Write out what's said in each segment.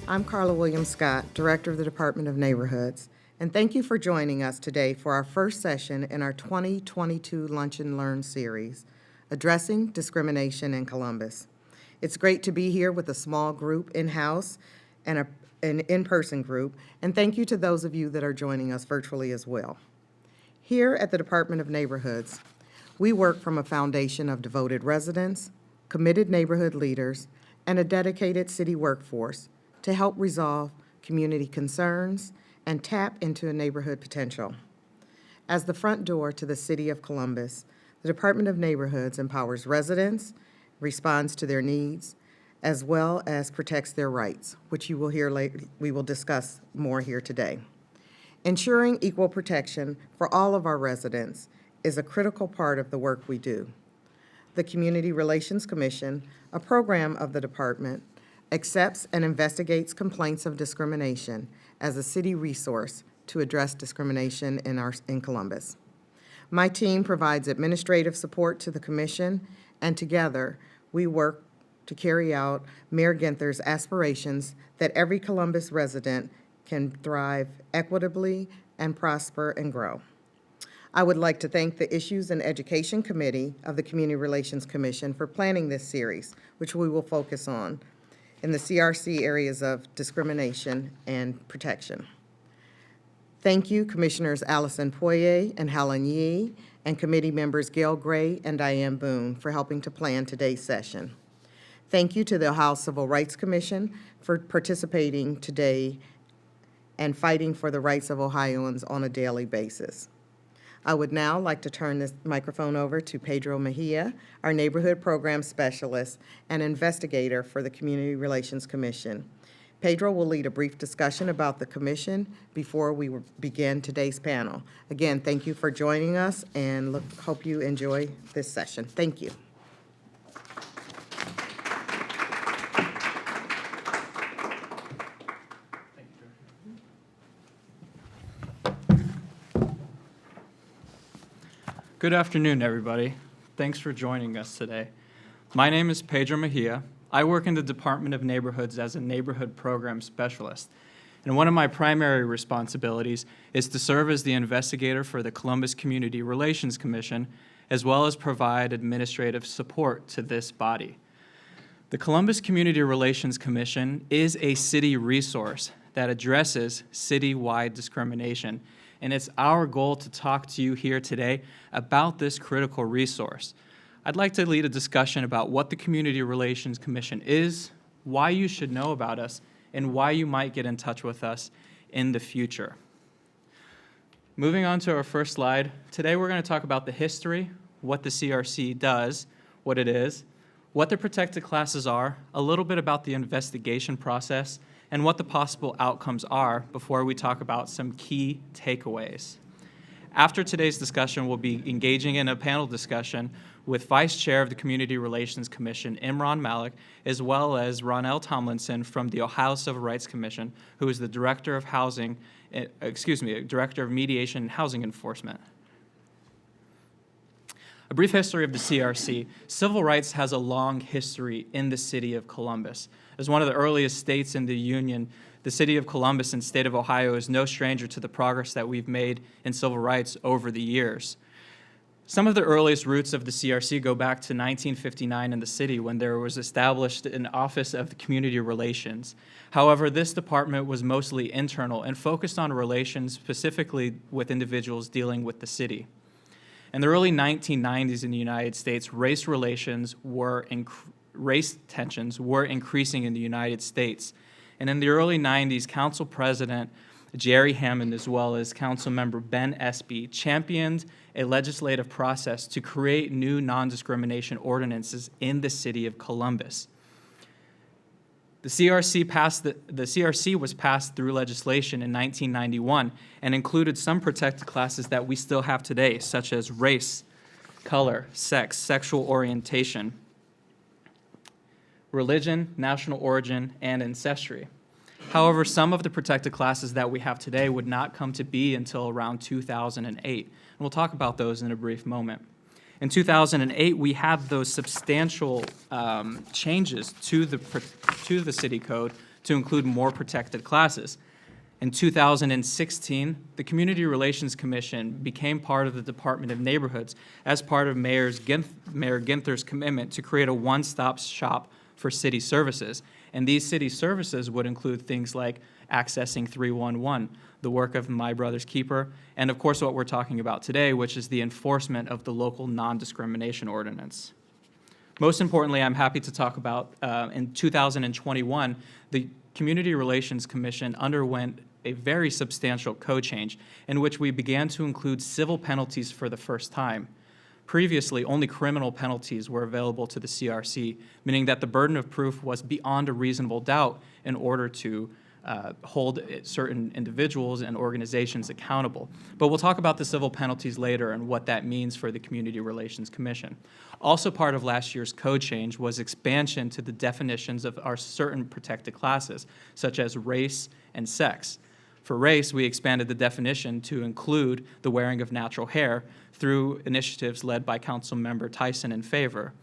I'm Carla Williams Scott, Director of the Department of Neighborhoods, and thank you for joining us today for our first session in our 2022 Lunch and Learn series, Addressing Discrimination in Columbus. It's great to be here with a small group in-house and an in-person group, and thank you to those of you that are joining us virtually as well. Here at the Department of Neighborhoods, we work from a foundation of devoted residents, committed neighborhood leaders, and a dedicated city workforce to help resolve community concerns and tap into a neighborhood potential. As the front door to the city of Columbus, the Department of Neighborhoods empowers residents, responds to their needs, as well as protects their rights, which you will hear later. We will discuss more here today. Ensuring equal protection for all of our residents is a critical part of the work we do. The Community Relations Commission, a program of the department, accepts and investigates complaints of discrimination as a city resource to address discrimination in Columbus. My team provides administrative support to the commission, and together we work to carry out Mayor Ginther's aspirations that every Columbus resident can thrive equitably and prosper and grow. I would like to thank the Issues and Education Committee of the Community Relations Commission for planning this series, which we will focus on in the CRC areas of discrimination and protection. Thank you, Commissioners Allison Poirier and Helen Yee, and committee members Gail Gray and Diane Boone for helping to plan today's session. Thank you to the Ohio Civil Rights Commission for participating today and fighting for the rights of Ohioans on a daily basis. I would now like to turn this microphone over to Pedro Mejia, our Neighborhood Program Specialist and Investigator for the Community Relations Commission. Pedro will lead a brief discussion about the Commission before we begin today's panel. Again, thank you for joining us, and hope you enjoy this session. Thank you. Good afternoon, everybody. Thanks for joining us today. My name is Pedro Mejia. I work in the Department of Neighborhoods as a Neighborhood Program Specialist. And one of my primary responsibilities is to serve as the investigator for the Columbus Community Relations Commission, as well as provide administrative support to this body. The Columbus Community Relations Commission is a city resource that addresses citywide discrimination, and it's our goal to talk to you here today about this critical resource. I'd like to lead a discussion about what the Community Relations Commission is, why you should know about us, and why you might get in touch with us in the future. Moving on to our first slide, today we're going to talk about the history, what the CRC does, what it is, what the protected classes are, a little bit about the investigation process, and what the possible outcomes are before we talk about some key takeaways. After today's discussion, we'll be engaging in a panel discussion with Vice Chair of the Community Relations Commission, Imran Malik, as well as Ronnell Tomlinson from the Ohio Civil Rights Commission, who is the Director of Director of Mediation and Housing Enforcement. A brief history of the CRC. Civil rights has a long history in the city of Columbus. As one of the earliest states in the Union, the city of Columbus and state of Ohio is no stranger to the progress that we've made in civil rights over the years. Some of the earliest roots of the CRC go back to 1959 in the city when there was established an Office of Community Relations. However, this department was mostly internal and focused on relations specifically with individuals dealing with the city. In the early 1990s in the United States, race tensions were increasing in the United States. And in the early 90s, Council President Jerry Hammond, as well as Council Member Ben Espy, championed a legislative process to create new non-discrimination ordinances in the city of Columbus. The CRC was passed through legislation in 1991 and included some protected classes that we still have today, such as race, color, sex, sexual orientation, religion, national origin, and ancestry. However, some of the protected classes that we have today would not come to be until around 2008, and we'll talk about those in a brief moment. In 2008, we had those substantial changes to the city code to include more protected classes. In 2016, the Community Relations Commission became part of the Department of Neighborhoods as part of Mayor Ginther's commitment to create a one-stop shop for city services. And these city services would include things like accessing 311, the work of My Brother's Keeper, and of course what we're talking about today, which is the enforcement of the local non-discrimination ordinance. Most importantly, I'm happy to talk about in 2021, the Community Relations Commission underwent a very substantial code change in which we began to include civil penalties for the first time. Previously, only criminal penalties were available to the CRC, meaning that the burden of proof was beyond a reasonable doubt in order to hold certain individuals and organizations accountable. But we'll talk about the civil penalties later and what that means for the Community Relations Commission. Also part of last year's code change was expansion to the definitions of our certain protected classes, such as race and sex. For race, we expanded the definition to include the wearing of natural hair through initiatives led by Councilmember Tyson in favor.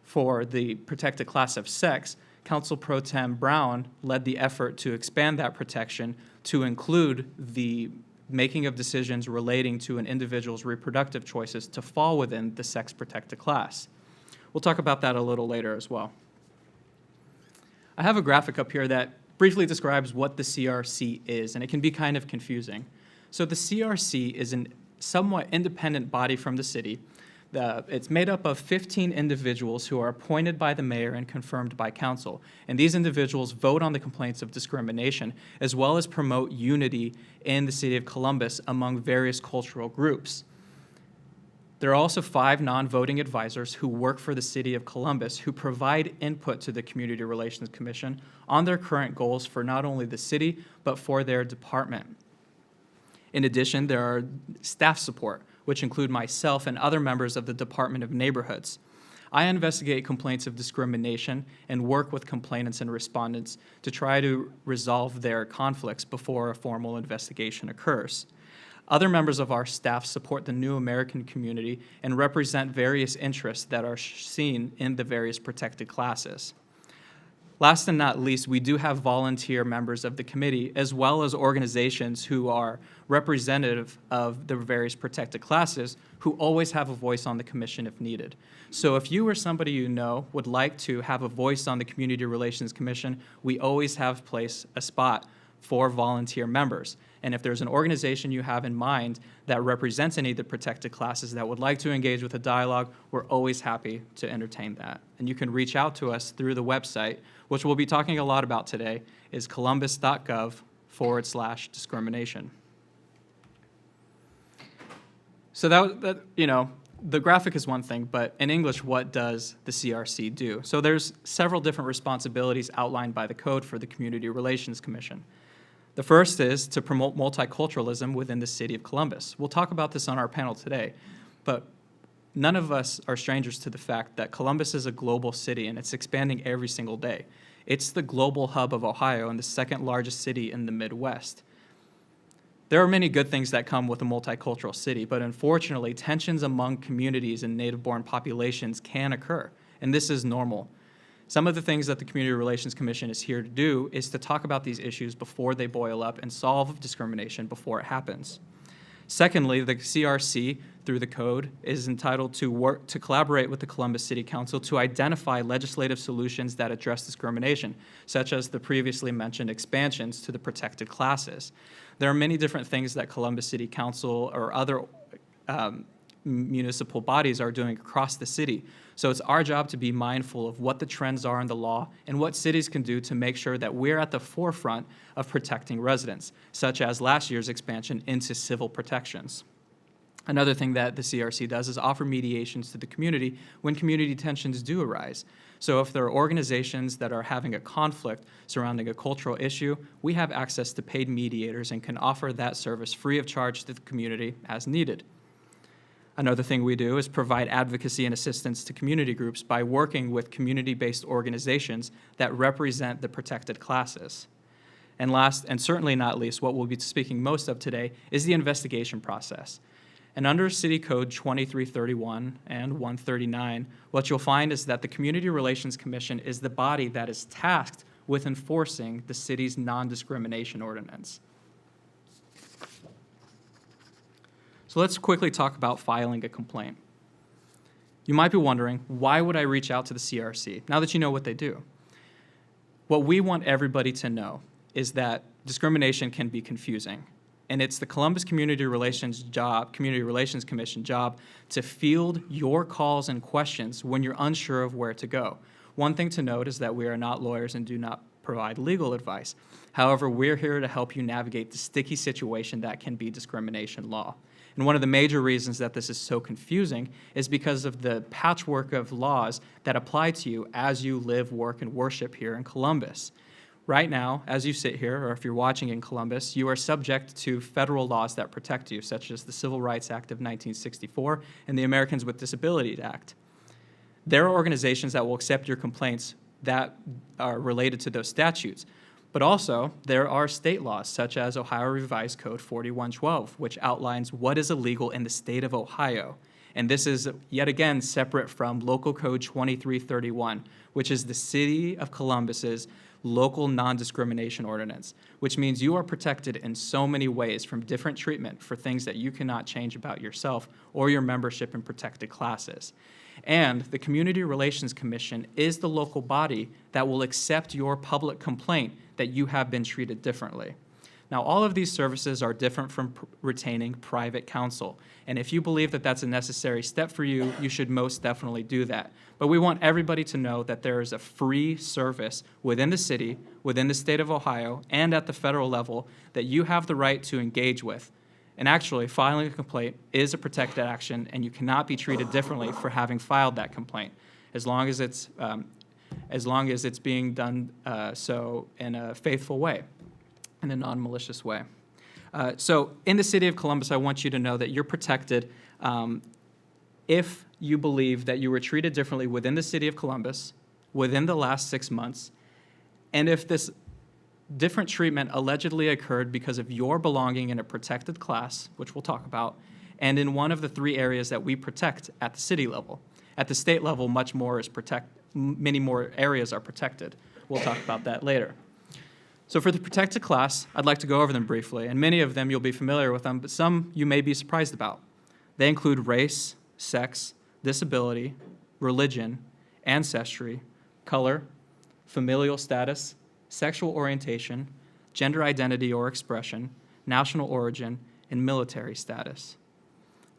For the protected class of sex, Council Pro Tem Brown led the effort to expand that protection to include the making of decisions relating to an individual's reproductive choices to fall within the sex-protected class. We'll talk about that a little later as well. I have a graphic up here that briefly describes what the CRC is, and it can be kind of confusing. So the CRC is a somewhat independent body from the city. It's made up of 15 individuals who are appointed by the mayor and confirmed by council. And these individuals vote on the complaints of discrimination, as well as promote unity in the city of Columbus among various cultural groups. There are also 5 non-voting advisors who work for the city of Columbus who provide input to the Community Relations Commission on their current goals for not only the city, but for their department. In addition, there are staff support, which include myself and other members of the Department of Neighborhoods. I investigate complaints of discrimination and work with complainants and respondents to try to resolve their conflicts before a formal investigation occurs. Other members of our staff support the New American community and represent various interests that are seen in the various protected classes. Last and not least, we do have volunteer members of the committee, as well as organizations who are representative of the various protected classes, who always have a voice on the commission if needed. So if you or somebody you know would like to have a voice on the Community Relations Commission, we always have a spot for volunteer members. And if there's an organization you have in mind that represents any of the protected classes that would like to engage with a dialogue, we're always happy to entertain that. And you can reach out to us through the website, which we'll be talking a lot about today, is columbus.gov/discrimination. So the graphic is one thing, but in English, what does the CRC do? So there's several different responsibilities outlined by the code for the Community Relations Commission. The first is to promote multiculturalism within the city of Columbus. We'll talk about this on our panel today, but none of us are strangers to the fact that Columbus is a global city and it's expanding every single day. It's the global hub of Ohio and the second largest city in the Midwest. There are many good things that come with a multicultural city, but unfortunately, tensions among communities and native-born populations can occur, and this is normal. Some of the things that the Community Relations Commission is here to do is to talk about these issues before they boil up and solve discrimination before it happens. Secondly, the CRC, through the code, is entitled to work to collaborate with the Columbus City Council to identify legislative solutions that address discrimination, such as the previously mentioned expansions to the protected classes. There are many different things that Columbus City Council or other municipal bodies are doing across the city. So it's our job to be mindful of what the trends are in the law and what cities can do to make sure that we're at the forefront of protecting residents, such as last year's expansion into civil protections. Another thing that the CRC does is offer mediations to the community when community tensions do arise. So if there are organizations that are having a conflict surrounding a cultural issue, we have access to paid mediators and can offer that service free of charge to the community as needed. Another thing we do is provide advocacy and assistance to community groups by working with community-based organizations that represent the protected classes. And last, and certainly not least, what we'll be speaking most of today is the investigation process. And under City Code 2331 and 139, what you'll find is that the Community Relations Commission is the body that is tasked with enforcing the city's non-discrimination ordinance. So let's quickly talk about filing a complaint. You might be wondering, why would I reach out to the CRC now that you know what they do? What we want everybody to know is that discrimination can be confusing, and it's the Columbus Community Relations Commission job to field your calls and questions when you're unsure of where to go. One thing to note is that we are not lawyers and do not provide legal advice. However, we're here to help you navigate the sticky situation that can be discrimination law. And one of the major reasons that this is so confusing is because of the patchwork of laws that apply to you as you live, work, and worship here in Columbus. Right now, as you sit here, or if you're watching in Columbus, you are subject to federal laws that protect you, such as the Civil Rights Act of 1964 and the Americans with Disabilities Act. There are organizations that will accept your complaints that are related to those statutes. But also, there are state laws, such as Ohio Revised Code 4112, which outlines what is illegal in the state of Ohio. And this is, yet again, separate from Local Code 2331, which is the City of Columbus's local non-discrimination ordinance, which means you are protected in so many ways from different treatment for things that you cannot change about yourself or your membership in protected classes. And the Community Relations Commission is the local body that will accept your public complaint that you have been treated differently. Now, all of these services are different from retaining private counsel. And if you believe that that's a necessary step for you, you should most definitely do that. But we want everybody to know that there is a free service within the city, within the state of Ohio, and at the federal level that you have the right to engage with. And actually, filing a complaint is a protected action, and you cannot be treated differently for having filed that complaint, as long as it's being done so in a faithful way, in a non-malicious way. So in the city of Columbus, I want you to know that you're protected if you believe that you were treated differently within the city of Columbus within the last 6 months, and if this different treatment allegedly occurred because of your belonging in a protected class, which we'll talk about, and in one of the 3 areas that we protect at the city level. At the state level, many more areas are protected. We'll talk about that later. So for the protected class, I'd like to go over them briefly, and many of them you'll be familiar with them, but some you may be surprised about. They include race, sex, disability, religion, ancestry, color, familial status, sexual orientation, gender identity or expression, national origin, and military status.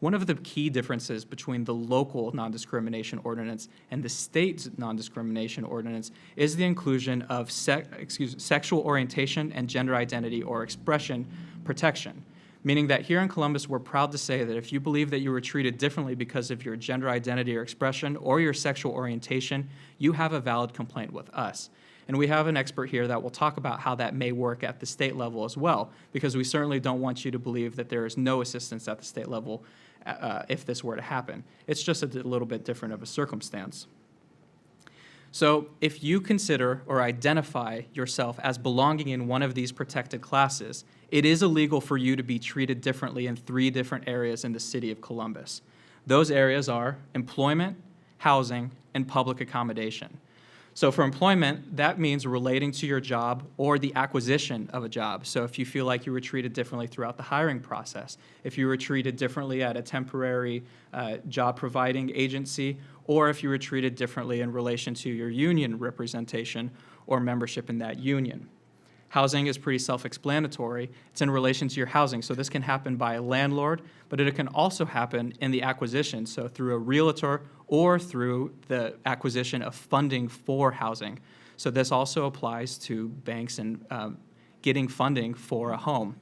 One of the key differences between the local non-discrimination ordinance and the state's non-discrimination ordinance is the inclusion of sexual orientation and gender identity or expression protection, meaning that here in Columbus, we're proud to say that if you believe that you were treated differently because of your gender identity or expression or your sexual orientation, you have a valid complaint with us. And we have an expert here that will talk about how that may work at the state level as well, because we certainly don't want you to believe that there is no assistance at the state level if this were to happen. It's just a little bit different of a circumstance. So if you consider or identify yourself as belonging in one of these protected classes, it is illegal for you to be treated differently in 3 different areas in the city of Columbus. Those areas are employment, housing, and public accommodation. So for employment, that means relating to your job or the acquisition of a job. So if you feel like you were treated differently throughout the hiring process, if you were treated differently at a temporary job providing agency, or if you were treated differently in relation to your union representation or membership in that union. Housing is pretty self-explanatory. It's in relation to your housing. So this can happen by a landlord, but it can also happen in the acquisition, so through a realtor or through the acquisition of funding for housing. So this also applies to banks and getting funding for a home.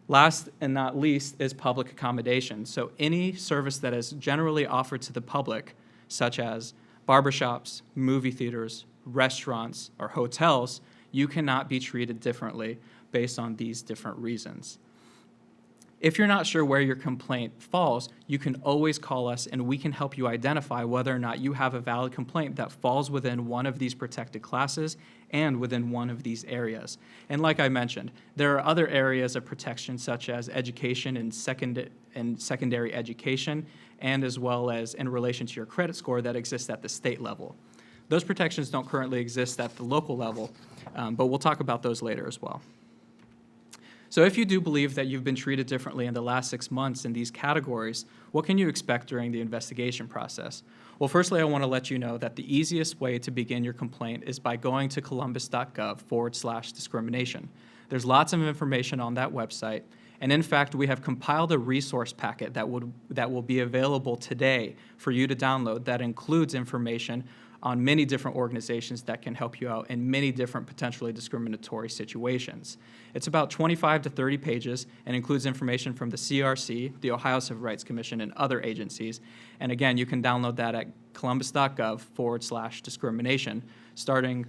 Last and not least is public accommodation. So any service that is generally offered to the public, such as barbershops, movie theaters, restaurants, or hotels, you cannot be treated differently based on these different reasons. If you're not sure where your complaint falls, you can always call us and we can help you identify whether or not you have a valid complaint that falls within one of these protected classes and within one of these areas. And like I mentioned, there are other areas of protection such as education and secondary education, and as well as in relation to your credit score that exists at the state level. Those protections don't currently exist at the local level, but we'll talk about those later as well. So if you do believe that you've been treated differently in the last 6 months in these categories, what can you expect during the investigation process? Well, firstly, I want to let you know that the easiest way to begin your complaint is by going to columbus.gov/discrimination. There's lots of information on that website, and in fact, we have compiled a resource packet that will be available today for you to download that includes information on many different organizations that can help you out in many different potentially discriminatory situations. It's about 25 to 30 pages and includes information from the CRC, the Ohio Civil Rights Commission, and other agencies. And again, you can download that at columbus.gov/discrimination. Starting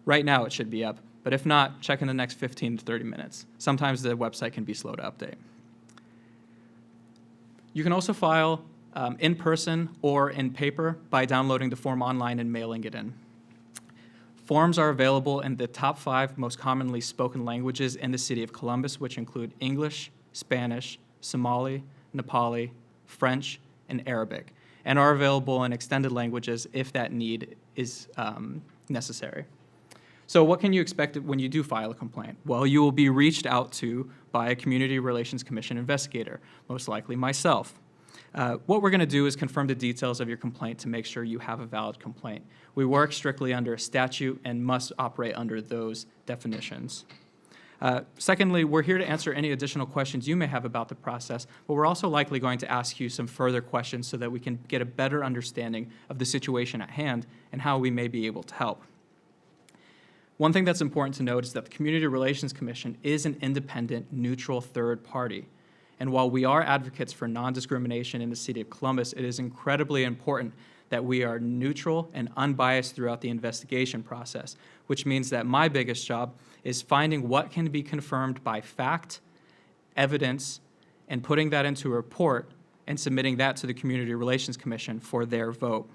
right now, it should be up. But if not, check in the next 15 to 30 minutes. Sometimes the website can be slow to update. You can also file in person or in paper by downloading the form online and mailing it in. Forms are available in the top 5 most commonly spoken languages in the city of Columbus, which include English, Spanish, Somali, Nepali, French, and Arabic, and are available in extended languages if that need is necessary. So what can you expect when you do file a complaint? Well, you will be reached out to by a Community Relations Commission investigator, most likely myself. What we're going to do is confirm the details of your complaint to make sure you have a valid complaint. We work strictly under a statute and must operate under those definitions. Secondly, we're here to answer any additional questions you may have about the process, but we're also likely going to ask you some further questions so that we can get a better understanding of the situation at hand and how we may be able to help. One thing that's important to note is that the Community Relations Commission is an independent, neutral third party. And while we are advocates for non-discrimination in the city of Columbus, it is incredibly important that we are neutral and unbiased throughout the investigation process, which means that my biggest job is finding what can be confirmed by fact, evidence, and putting that into a report and submitting that to the Community Relations Commission for their vote.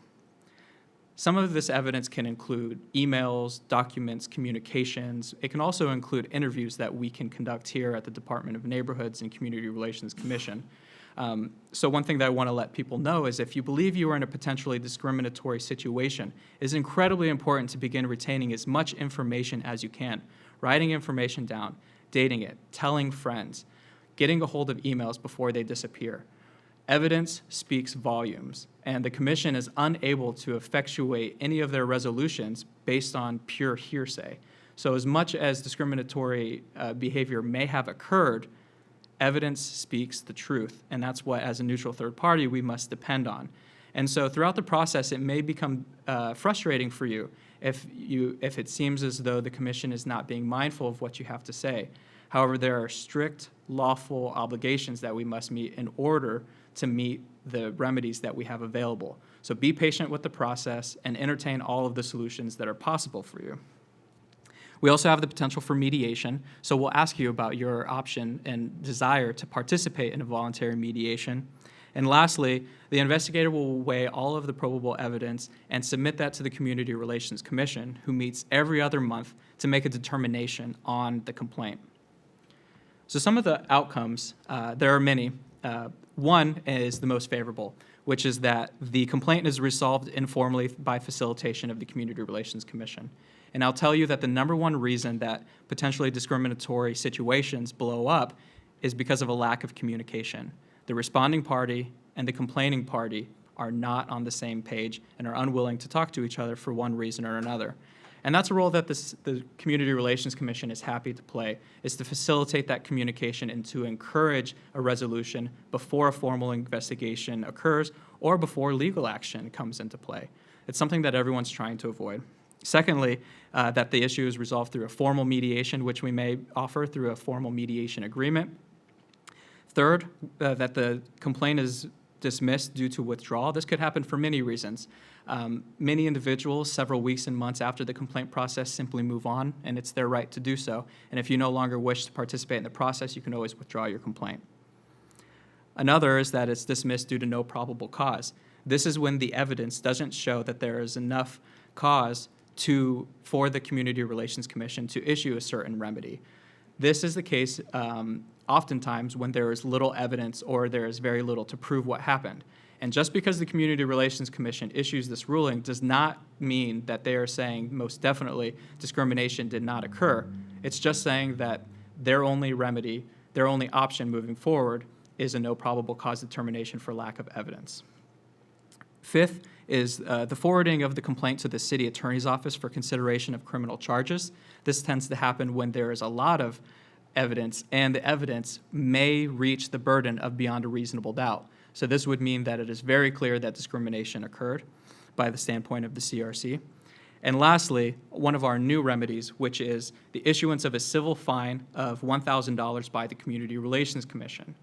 Some of this evidence can include emails, documents, communications. It can also include interviews that we can conduct here at the Department of Neighborhoods and Community Relations Commission. So one thing that I want to let people know is if you believe you are in a potentially discriminatory situation, it is incredibly important to begin retaining as much information as you can, writing information down, dating it, telling friends, getting a hold of emails before they disappear. Evidence speaks volumes, and the Commission is unable to effectuate any of their resolutions based on pure hearsay. So as much as discriminatory behavior may have occurred, evidence speaks the truth, and that's what, as a neutral third party, we must depend on. And so throughout the process, it may become frustrating for you if it seems as though the Commission is not being mindful of what you have to say. However, there are strict, lawful obligations that we must meet in order to meet the remedies that we have available. So be patient with the process and entertain all of the solutions that are possible for you. We also have the potential for mediation, so we'll ask you about your option and desire to participate in a voluntary mediation. And lastly, the investigator will weigh all of the probable evidence and submit that to the Community Relations Commission, who meets every other month to make a determination on the complaint. So some of the outcomes, there are many. One is the most favorable, which is that the complaint is resolved informally by facilitation of the Community Relations Commission. And I'll tell you that the number one reason that potentially discriminatory situations blow up is because of a lack of communication. The responding party and the complaining party are not on the same page and are unwilling to talk to each other for one reason or another. And that's a role that the Community Relations Commission is happy to play, is to facilitate that communication and to encourage a resolution before a formal investigation occurs or before legal action comes into play. It's something that everyone's trying to avoid. Secondly, that the issue is resolved through a formal mediation, which we may offer through a formal mediation agreement. Third, that the complaint is dismissed due to withdrawal. This could happen for many reasons. Many individuals, several weeks and months after the complaint process, simply move on, and it's their right to do so. And if you no longer wish to participate in the process, you can always withdraw your complaint. Another is that it's dismissed due to no probable cause. This is when the evidence doesn't show that there is enough cause for the Community Relations Commission to issue a certain remedy. This is the case oftentimes when there is little evidence or there is very little to prove what happened. And just because the Community Relations Commission issues this ruling does not mean that they are saying most definitely discrimination did not occur. It's just saying that their only remedy, their only option moving forward is a no probable cause determination for lack of evidence. Fifth is the forwarding of the complaint to the city attorney's office for consideration of criminal charges. This tends to happen when there is a lot of evidence, and the evidence may reach the burden of beyond a reasonable doubt. So this would mean that it is very clear that discrimination occurred by the standpoint of the CRC. And lastly, one of our new remedies, which is the issuance of a civil fine of $1,000 by the Community Relations Commission.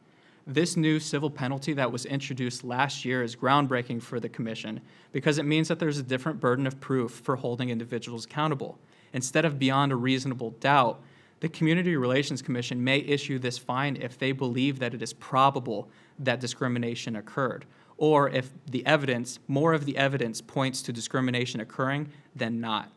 This new civil penalty that was introduced last year is groundbreaking for the Commission because it means that there's a different burden of proof for holding individuals accountable. Instead of beyond a reasonable doubt, the Community Relations Commission may issue this fine if they believe that it is probable that discrimination occurred, or if the evidence, more of the evidence points to discrimination occurring than not.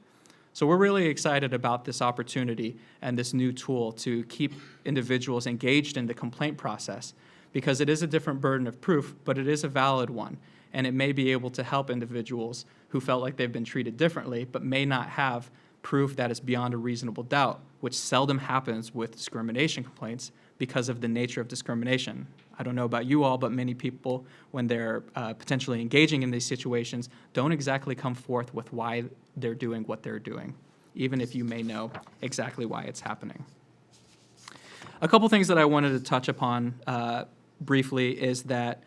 So we're really excited about this opportunity and this new tool to keep individuals engaged in the complaint process because it is a different burden of proof, but it is a valid one, and it may be able to help individuals who felt like they've been treated differently but may not have proof that is beyond a reasonable doubt, which seldom happens with discrimination complaints because of the nature of discrimination. I don't know about you all, but many people, when they're potentially engaging in these situations, don't exactly come forth with why they're doing what they're doing, even if you may know exactly why it's happening. A couple things that I wanted to touch upon briefly is that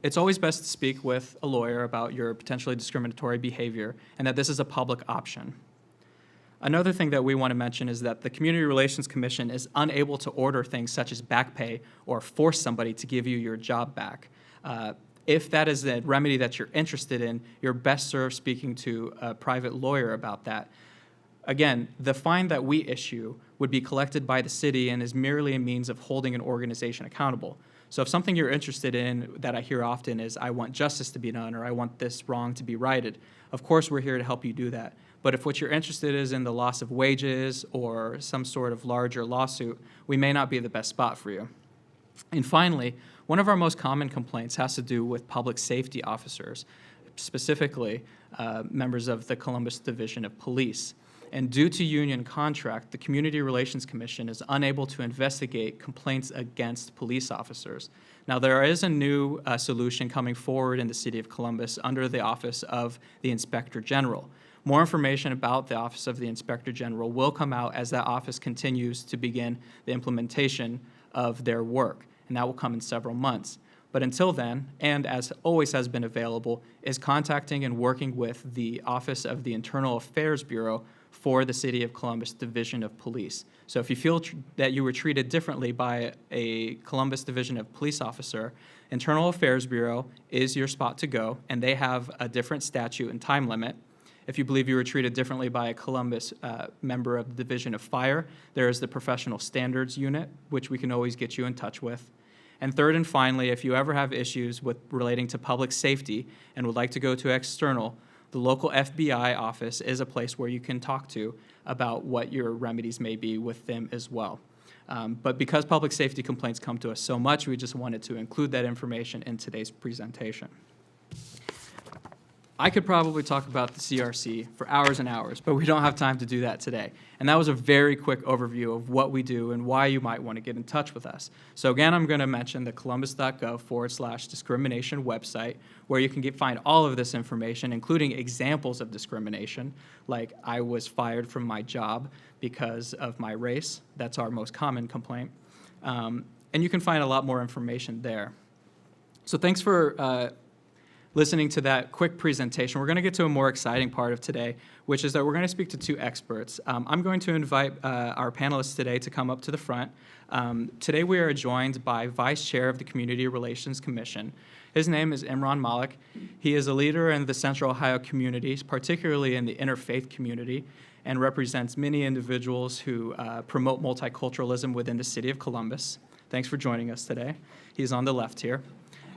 it's always best to speak with a lawyer about your potentially discriminatory behavior and that this is a public option. Another thing that we want to mention is that the Community Relations Commission is unable to order things such as back pay or force somebody to give you your job back. If that is a remedy that you're interested in, you're best served speaking to a private lawyer about that. Again, the fine that we issue would be collected by the city and is merely a means of holding an organization accountable. So if something you're interested in that I hear often is, I want justice to be done or I want this wrong to be righted, of course we're here to help you do that. But if what you're interested is in the loss of wages or some sort of larger lawsuit, we may not be the best spot for you. And finally, one of our most common complaints has to do with public safety officers, specifically members of the Columbus Division of Police. And due to union contract, the Community Relations Commission is unable to investigate complaints against police officers. Now, there is a new solution coming forward in the City of Columbus under the Office of the Inspector General. More information about the Office of the Inspector General will come out as that office continues to begin the implementation of their work, and that will come in several months. But until then, and as always has been available, is contacting and working with the Office of the Internal Affairs Bureau for the City of Columbus Division of Police. So if you feel that you were treated differently by a Columbus Division of Police officer, Internal Affairs Bureau is your spot to go, and they have a different statute and time limit. If you believe you were treated differently by a Columbus member of the Division of Fire, there is the Professional Standards Unit, which we can always get you in touch with. And third and finally, if you ever have issues with relating to public safety and would like to go to external, the local FBI office is a place where you can talk to about what your remedies may be with them as well. But because public safety complaints come to us so much, we just wanted to include that information in today's presentation. I could probably talk about the CRC for hours and hours, but we don't have time to do that today. And that was a very quick overview of what we do and why you might want to get in touch with us. So again, I'm going to mention the columbus.gov/discrimination website, where you can find all of this information, including examples of discrimination, like I was fired from my job because of my race. That's our most common complaint. And you can find a lot more information there. So thanks for listening to that quick presentation. We're going to get to a more exciting part of today, which is that we're going to speak to two experts. I'm going to invite our panelists today to come up to the front. Today we are joined by Vice Chair of the Community Relations Commission. His name is Imran Malik. He is a leader in the Central Ohio communities, particularly in the interfaith community, and represents many individuals who promote multiculturalism within the city of Columbus. Thanks for joining us today. He's on the left here.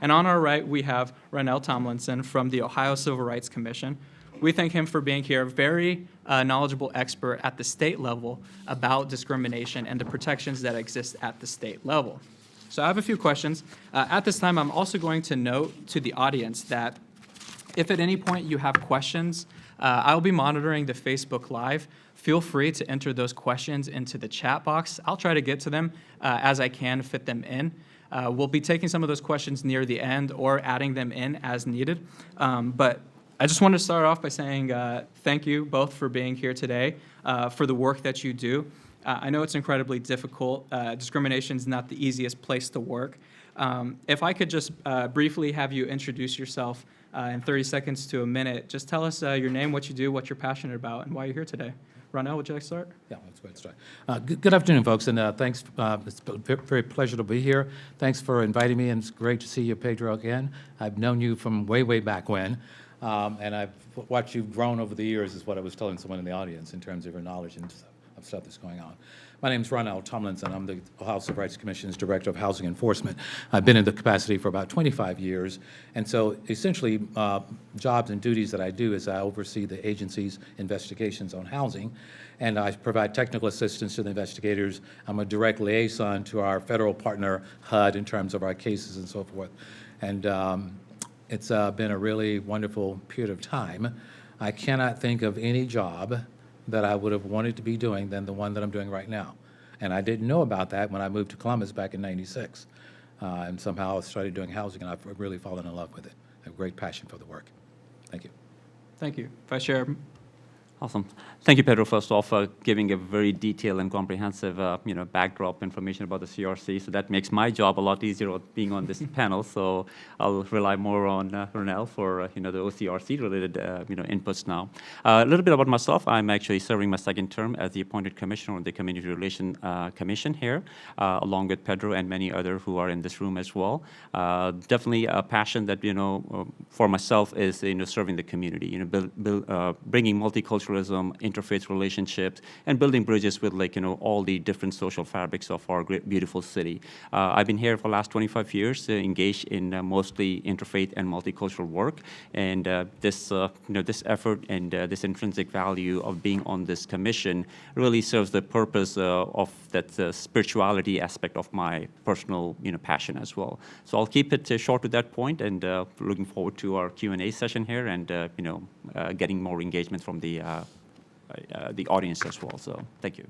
And on our right, we have Ronnell Tomlinson from the Ohio Civil Rights Commission. We thank him for being here, a very knowledgeable expert at the state level about discrimination and the protections that exist at the state level. So I have a few questions. At this time, I'm also going to note to the audience that if at any point you have questions, I'll be monitoring the Facebook Live. Feel free to enter those questions into the chat box. I'll try to get to them as I can fit them in. We'll be taking some of those questions near the end or adding them in as needed. But I just want to start off by saying thank you both for being here today, for the work that you do. I know it's incredibly difficult. Discrimination is not the easiest place to work. If I could just briefly have you introduce yourself in 30 seconds to a minute, just tell us your name, what you do, what you're passionate about, and why you're here today. Ronnell, would you like to start? Yeah, let's go ahead and start. Good afternoon, folks, and thanks. It's a very pleasure to be here. Thanks for inviting me, and it's great to see you, Pedro, again. I've known you from way, way back when, and I've watched you grown over the years, is what I was telling someone in the audience in terms of your knowledge and of stuff that's going on. My name is Ronnell Tomlinson. I'm the Ohio Civil Rights Commission's Director of Housing Enforcement. I've been in the capacity for about 25 years, and so essentially jobs and duties that I do is I oversee the agency's investigations on housing, and I provide technical assistance to the investigators. I'm a direct liaison to our federal partner, HUD, in terms of our cases and so forth. And it's been a really wonderful period of time. I cannot think of any job that I would have wanted to be doing than the one that I'm doing right now. And I didn't know about that when I moved to Columbus back in '96. And somehow I started doing housing, and I've really fallen in love with it. I have great passion for the work. Thank you. Thank you. Vice Chair. Awesome. Thank you, Pedro, first off, for giving a very detailed and comprehensive, backdrop information about the CRC. So that makes my job a lot easier being on this panel. So I'll rely more on Ronnell for, the OCRC-related, inputs now. A little bit about myself. I'm actually serving my second term as the appointed commissioner of the Community Relation Commission here, along with Pedro and many others who are in this room as well. Definitely a passion that, for myself is, serving the community, bringing multiculturalism, interfaith relationships, and building bridges with all the different social fabrics of our great, beautiful city. I've been here for the last 25 years, engaged in mostly interfaith and multicultural work, and this effort and this intrinsic value of being on this commission really serves the purpose of that spirituality aspect of my personal, passion as well. So I'll keep it short to that point, and looking forward to our Q&A session here, and getting more engagement from the audience as well. So thank you.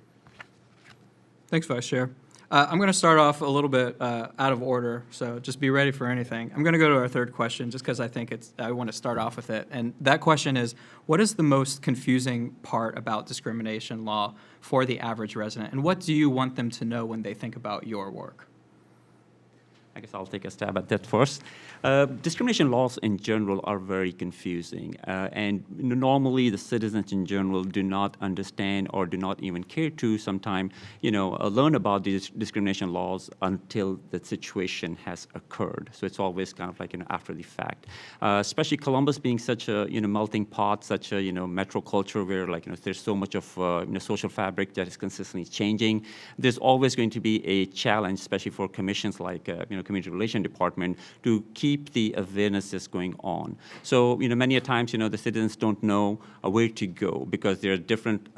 Thanks, Vice Chair. I'm going to start off a little bit out of order, so just be ready for anything. I'm going to go to our third question just because I want to start off with it. And that question is, what is the most confusing part about discrimination law for the average resident? And what do you want them to know when they think about your work? I guess I'll take a stab at that first. Discrimination laws in general are very confusing, and normally the citizens in general do not understand or do not even care to sometimes, learn about these discrimination laws until the situation has occurred. So it's always kind of like after the fact. Especially Columbus being such a melting pot, such a metro culture where there's so much of social fabric that is consistently changing. There's always going to be a challenge, especially for commissions like Community Relation Department, to keep the awarenesses going on. So, many a times, the citizens don't know where to go because there are different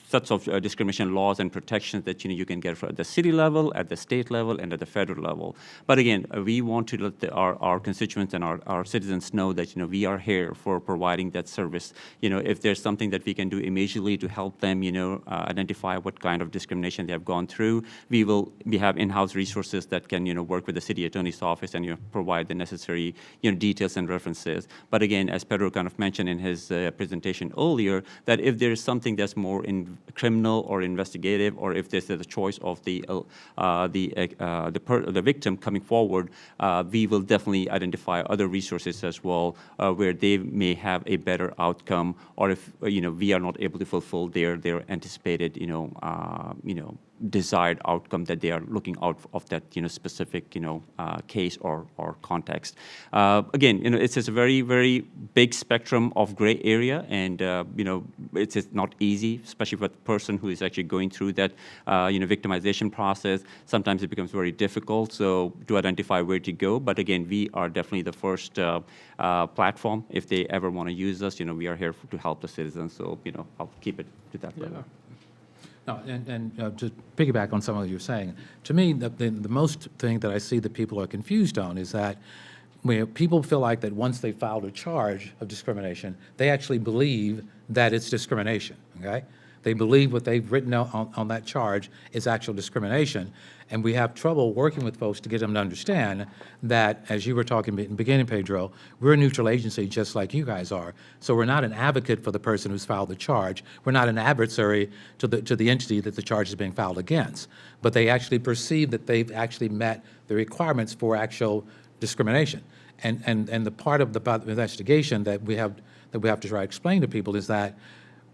sets of discrimination laws and protections that, you can get at the city level, at the state level, and at the federal level. But again, we want to let our constituents and our citizens know that, we are here for providing that service. If there's something that we can do immediately to help them, identify what kind of discrimination they have gone through, we have in-house resources that can, work with the city attorney's office and provide the necessary details and references. But again, as Pedro kind of mentioned in his presentation earlier, that if there is something that's more in criminal or investigative, or if there's the choice of the victim coming forward, we will definitely identify other resources as well where they may have a better outcome, or if we are not able to fulfill their anticipated desired outcome that they are looking out of that specific case or context. Again, it's a very, very big spectrum of gray area, and it's not easy, especially for the person who is actually going through that victimization process. Sometimes it becomes very difficult to identify where to go. But again, we are definitely the first platform. If they ever want to use us, we are here to help the citizens. So I'll keep it to that level. No, and to piggyback on some of what you're saying, to me, the most thing that I see that people are confused on is that when people feel like that once they filed a charge of discrimination, they actually believe that it's discrimination, okay? They believe what they've written on that charge is actual discrimination, and we have trouble working with folks to get them to understand that, as you were talking in the beginning, Pedro, we're a neutral agency just like you guys are. So we're not an advocate for the person who's filed the charge. We're not an adversary to the entity that the charge is being filed against. But they actually perceive that they've actually met the requirements for actual discrimination. And the part of the investigation that we have to try to explain to people is that,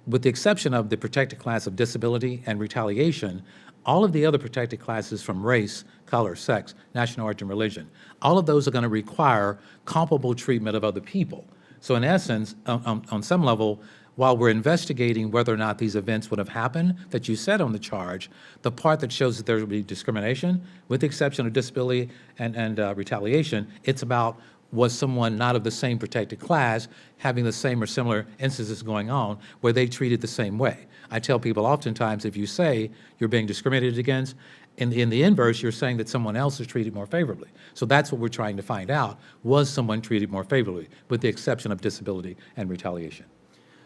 with the exception of the protected class of disability and retaliation, all of the other protected classes from race, color, sex, national origin, religion, all of those are going to require comparable treatment of other people. So in essence, on some level, while we're investigating whether or not these events would have happened that you said on the charge, the part that shows that there would be discrimination, with the exception of disability and retaliation, it's about, was someone not of the same protected class having the same or similar instances going on where they treated the same way. I tell people oftentimes, if you say you're being discriminated against, in the inverse, you're saying that someone else is treated more favorably. So that's what we're trying to find out. Was someone treated more favorably, with the exception of disability and retaliation?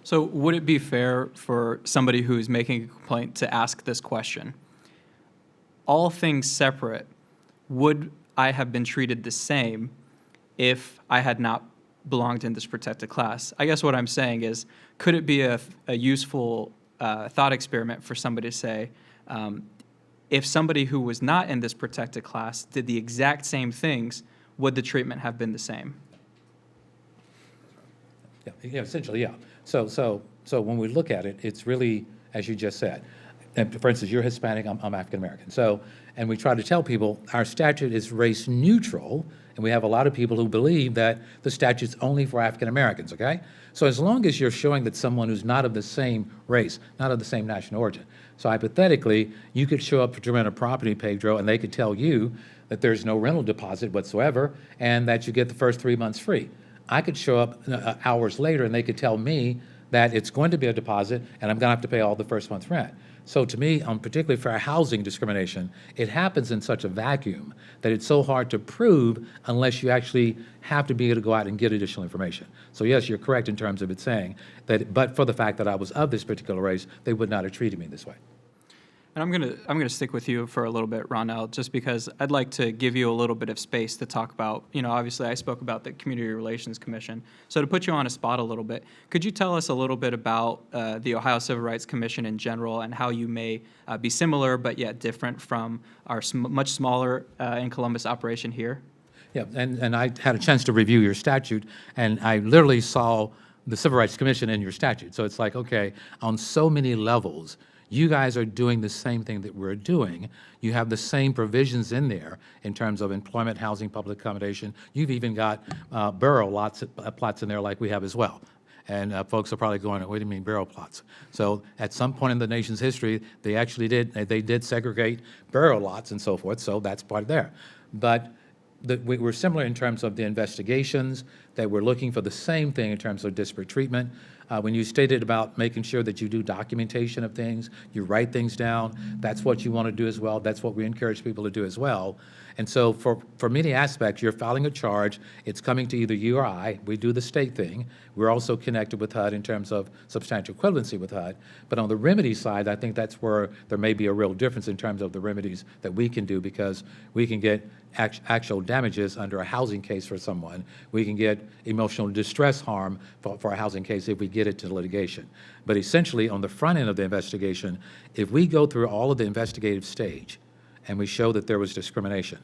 So would it be fair for somebody who's making a complaint to ask this question? All things separate, would I have been treated the same if I had not belonged in this protected class? I guess what I'm saying is, could it be a useful thought experiment for somebody to say, if somebody who was not in this protected class did the exact same things, would the treatment have been the same? Yeah, essentially, yeah. So when we look at it, it's really, as you just said, and for instance, you're Hispanic, I'm African American. So, and we try to tell people our statute is race neutral, and we have a lot of people who believe that the statute's only for African Americans, okay? So as long as you're showing that someone who's not of the same race, not of the same national origin. So hypothetically, you could show up to rent a property, Pedro, and they could tell you that there's no rental deposit whatsoever and that you get the first 3 months free. I could show up hours later and they could tell me that it's going to be a deposit and I'm going to have to pay all the first month's rent. So to me, particularly for housing discrimination, it happens in such a vacuum that it's so hard to prove unless you actually have to be able to go out and get additional information. So yes, you're correct in terms of it saying that, but for the fact that I was of this particular race, they would not have treated me this way. And I'm gonna stick with you for a little bit, Ronnell, just because I'd like to give you a little bit of space to talk about, obviously I spoke about the Community Relations Commission. So to put you on a spot a little bit, could you tell us a little bit about the Ohio Civil Rights Commission in general and how you may be similar but yet different from our much smaller in Columbus operation here? Yeah, and I had a chance to review your statute, and I literally saw the Civil Rights Commission in your statute. So it's like, okay, on so many levels, you guys are doing the same thing that we're doing. You have the same provisions in there in terms of employment, housing, public accommodation. You've even got borough plots in there like we have as well. And folks are probably going, what do you mean borough plots? So at some point in the nation's history, they actually did segregate borough lots and so forth, so that's part of there. But we're similar in terms of the investigations, that we're looking for the same thing in terms of disparate treatment. When you stated about making sure that you do documentation of things, you write things down, that's what you want to do as well. That's what we encourage people to do as well. And so for many aspects, you're filing a charge. It's coming to either you or I. We do the state thing. We're also connected with HUD in terms of substantial equivalency with HUD. But on the remedy side, I think that's where there may be a real difference in terms of the remedies that we can do, because we can get actual damages under a housing case for someone. We can get emotional distress harm for a housing case if we get it to litigation. But essentially, on the front end of the investigation, if we go through all of the investigative stage and we show that there was discrimination,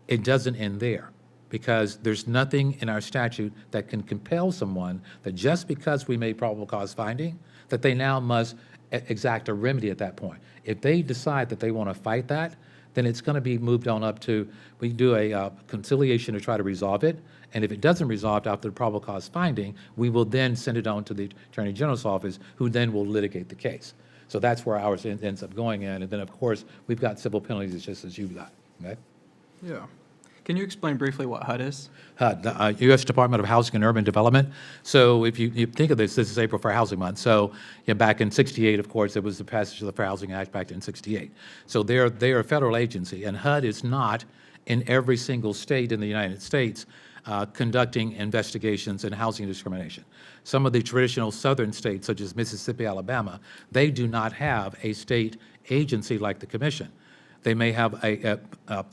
it doesn't end there, because there's nothing in our statute that can compel someone that just because we made probable cause finding, that they now must exact a remedy at that point. If they decide that they want to fight that, then it's going to be moved on up to, we do a conciliation to try to resolve it, and if it doesn't resolve after the probable cause finding, we will then send it on to the Attorney General's office, who then will litigate the case. So that's where ours ends up going in, and then of course, we've got civil penalties just as you've got, okay? Yeah. Can you explain briefly what HUD is? HUD, the U.S. Department of Housing and Urban Development. So if you think of this is April Fair Housing Month. So back in '68, of course, there was the passage of the Fair Housing Act back in '68. So they are a federal agency, and HUD is not in every single state in the United States conducting investigations in housing discrimination. Some of the traditional southern states, such as Mississippi, Alabama, they do not have a state agency like the Commission. They may have a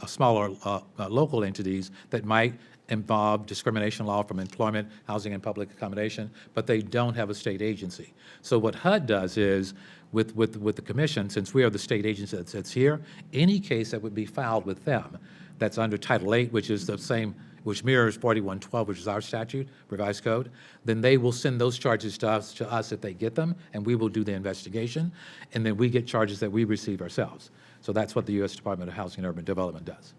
smaller local entities that might involve discrimination law from employment, housing, and public accommodation, but they don't have a state agency. So what HUD does is, with the Commission, since we are the state agency that sits here, any case that would be filed with them that's under Title VIII, which is the same, which mirrors 4112, which is our statute, revised code, then they will send those charges to us if they get them, and we will do the investigation, and then we get charges that we receive ourselves. So that's what the U.S. Department of Housing and Urban Development does.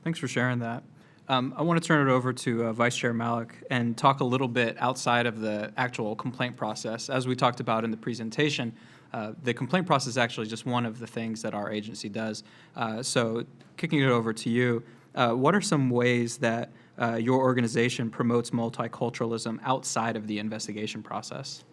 Thanks for sharing that. I want to turn it over to Vice Chair Malik and talk a little bit outside of the actual complaint process. As we talked about in the presentation, the complaint process is actually just one of the things that our agency does. So kicking it over to you, what are some ways that your organization promotes multiculturalism outside of the investigation process?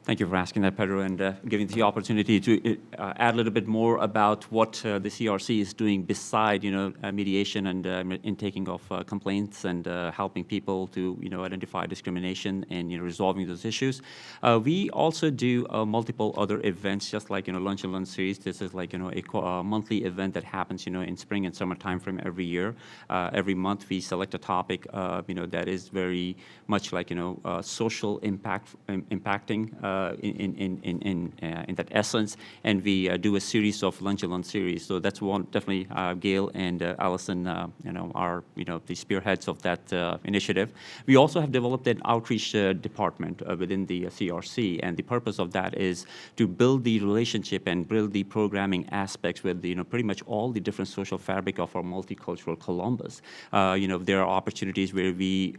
Thank you for asking that, Pedro, and giving the opportunity to add a little bit more about what the CRC is doing beside, mediation and intaking of complaints and helping people to, identify discrimination and, resolving those issues. We also do multiple other events, just like, Lunch and Learn series. This is like, a monthly event that happens, in spring and summer timeframe every year. Every month we select a topic, that is very much like, social impacting. In that essence, and we do a series of Lunch and Learn series. So that's one definitely. Gail and Allison, are the spearheads of that initiative. We also have developed an outreach department within the CRC, and the purpose of that is to build the relationship and build the programming aspects with pretty much all the different social fabric of our multicultural Columbus. There are opportunities where we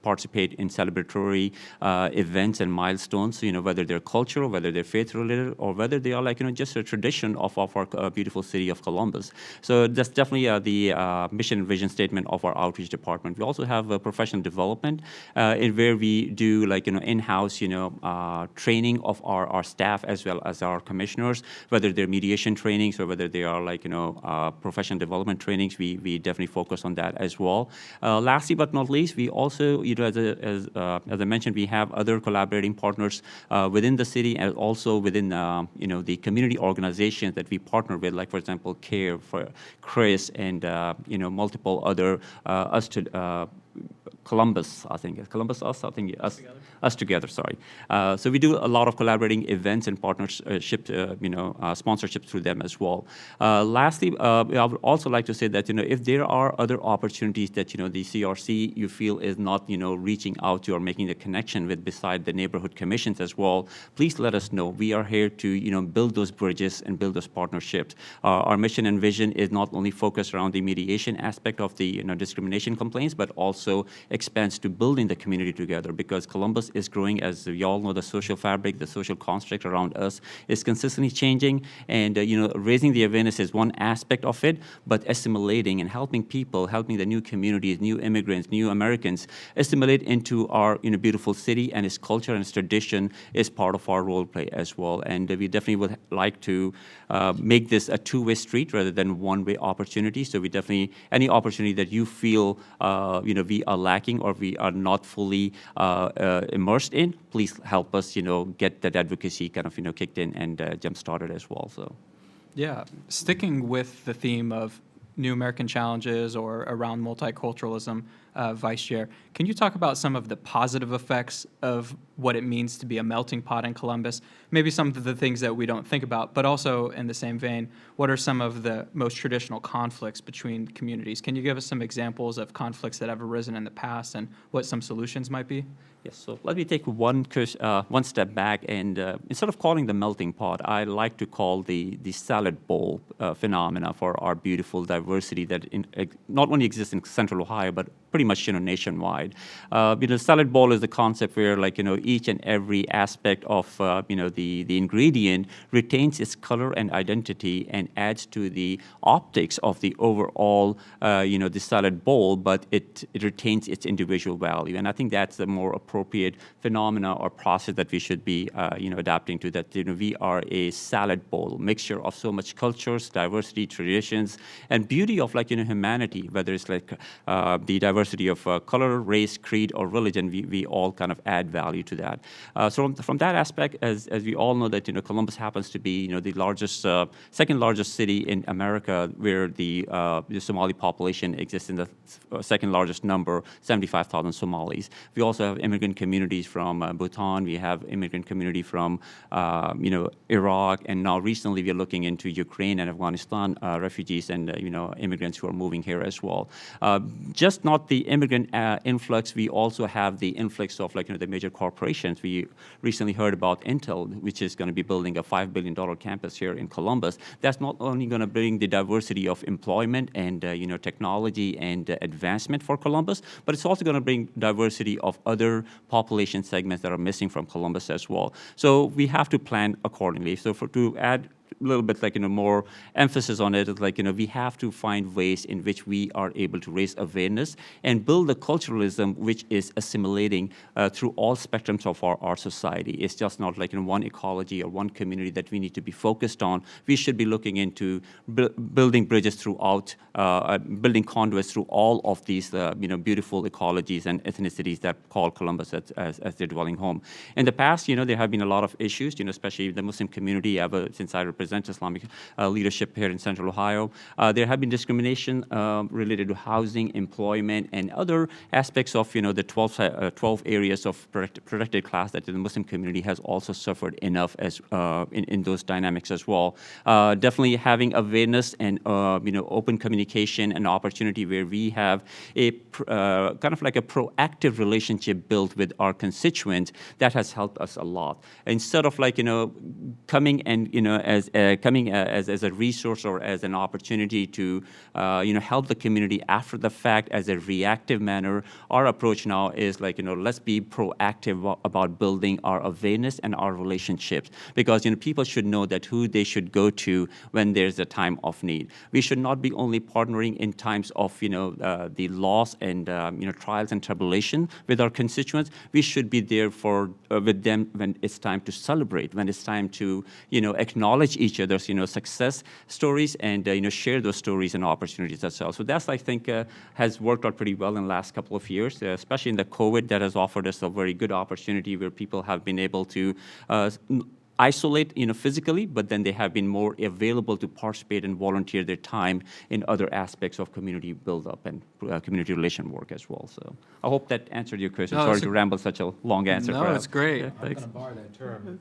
participate in celebratory events and milestones. Whether they're cultural, whether they're faith-related, or whether they are like, just a tradition of our beautiful city of Columbus. So that's definitely the mission and vision statement of our outreach department. We also have professional development in where we do like, in-house, training of our staff as well as our commissioners, whether they're mediation trainings or whether they are like, professional development trainings. We definitely focus on that as well. Lastly but not least, we also, as I mentioned, we have other collaborating partners within the city and also within the community organizations that we partner with, like for example CARE for Chris and multiple other Columbus, I think. Columbus Us, I think. Us Together, sorry. So we do a lot of collaborating events and partnership, sponsorship through them as well. Lastly, I would also like to say that, if there are other opportunities that, the CRC you feel is not, reaching out to or making the connection with beside the neighborhood commissions as well, please let us know. We are here to, build those bridges and build those partnerships. Our mission and vision is not only focused around the mediation aspect of the, discrimination complaints, but also expands to building the community together, because Columbus is growing. As we all know, the social fabric, the social construct around us is consistently changing, and raising the awareness is one aspect of it, but assimilating and helping people, helping the new communities, new immigrants, new Americans assimilate into our beautiful city and its culture and its tradition is part of our role play as well. And we definitely would like to make this a two-way street rather than one-way opportunity. So we definitely, any opportunity that you feel we are lacking or we are not fully immersed in, please help us get that advocacy kind of kicked in and jump started as well. So yeah, sticking with the theme of New American Challenges or around multiculturalism, Vice Chair, can you talk about some of the positive effects of what it means to be a melting pot in Columbus? Maybe some of the things that we don't think about, but also in the same vein, what are some of the most traditional conflicts between communities? Can you give us some examples of conflicts that have arisen in the past and what some solutions might be? Yes, so let me take one step back, and instead of calling the melting pot, I like to call the salad bowl phenomena for our beautiful diversity that not only exists in Central Ohio, but pretty much nationwide. Salad bowl is the concept where each and every aspect of the ingredient retains its color and identity and adds to the optics of the overall the salad bowl, but it retains its individual value. And I think that's the more appropriate phenomena or process that we should be adapting to. That we are a salad bowl, mixture of so much cultures, diversity, traditions, and beauty of humanity. Whether it's the diversity of color, race, creed, or religion, we all kind of add value to that. So from that aspect, as we all know that Columbus happens to be the largest, second largest city in America, where the Somali population exists in the second largest number, 75,000 Somalis. We also have immigrant communities from Bhutan. We have immigrant community from Iraq, and now recently we are looking into Ukraine and Afghanistan refugees and immigrants who are moving here as well. Just not the immigrant influx, we also have the influx of the major corporations. We recently heard about Intel, which is going to be building a $5 billion campus here in Columbus. That's not only going to bring the diversity of employment and technology and advancement for Columbus, but it's also going to bring diversity of other population segments that are missing from Columbus as well. So we have to plan accordingly. So to add a little bit more emphasis on it, we have to find ways in which we are able to raise awareness and build the culturalism which is assimilating through all spectrums of our society. It's just not one ecology or one community that we need to be focused on. We should be looking into building bridges throughout, building conduits through all of these beautiful ecologies and ethnicities that call Columbus as their dwelling home. In the past, there have been a lot of issues, especially the Muslim community. Ever since I represent Islamic leadership here in Central Ohio, there have been discrimination related to housing, employment, and other aspects of the 12 areas of protected class that the Muslim community has also suffered enough as in those dynamics as well. Definitely having awareness and open communication and opportunity where we have a kind of a proactive relationship built with our constituents, that has helped us a lot. Instead of coming and coming as a resource or as an opportunity to help the community after the fact as a reactive manner, our approach now is let's be proactive about building our awareness and our relationships, because people should know that who they should go to when there's a time of need. We should not be only partnering in times of the loss and trials and tribulation with our constituents. We should be there for with them when it's time to celebrate, when it's time to acknowledge each other's success stories and share those stories and opportunities as well. So that's, I think, has worked out pretty well in the last couple of years, especially in the COVID. That has offered us a very good opportunity where people have been able to isolate physically, but then they have been more available to participate and volunteer their time in other aspects of community build-up and community relation work as well. So I hope that answered your question. No, Sorry to ramble such a long answer. No, perhaps. it's great. Yeah, I'm going thanks. to borrow that term,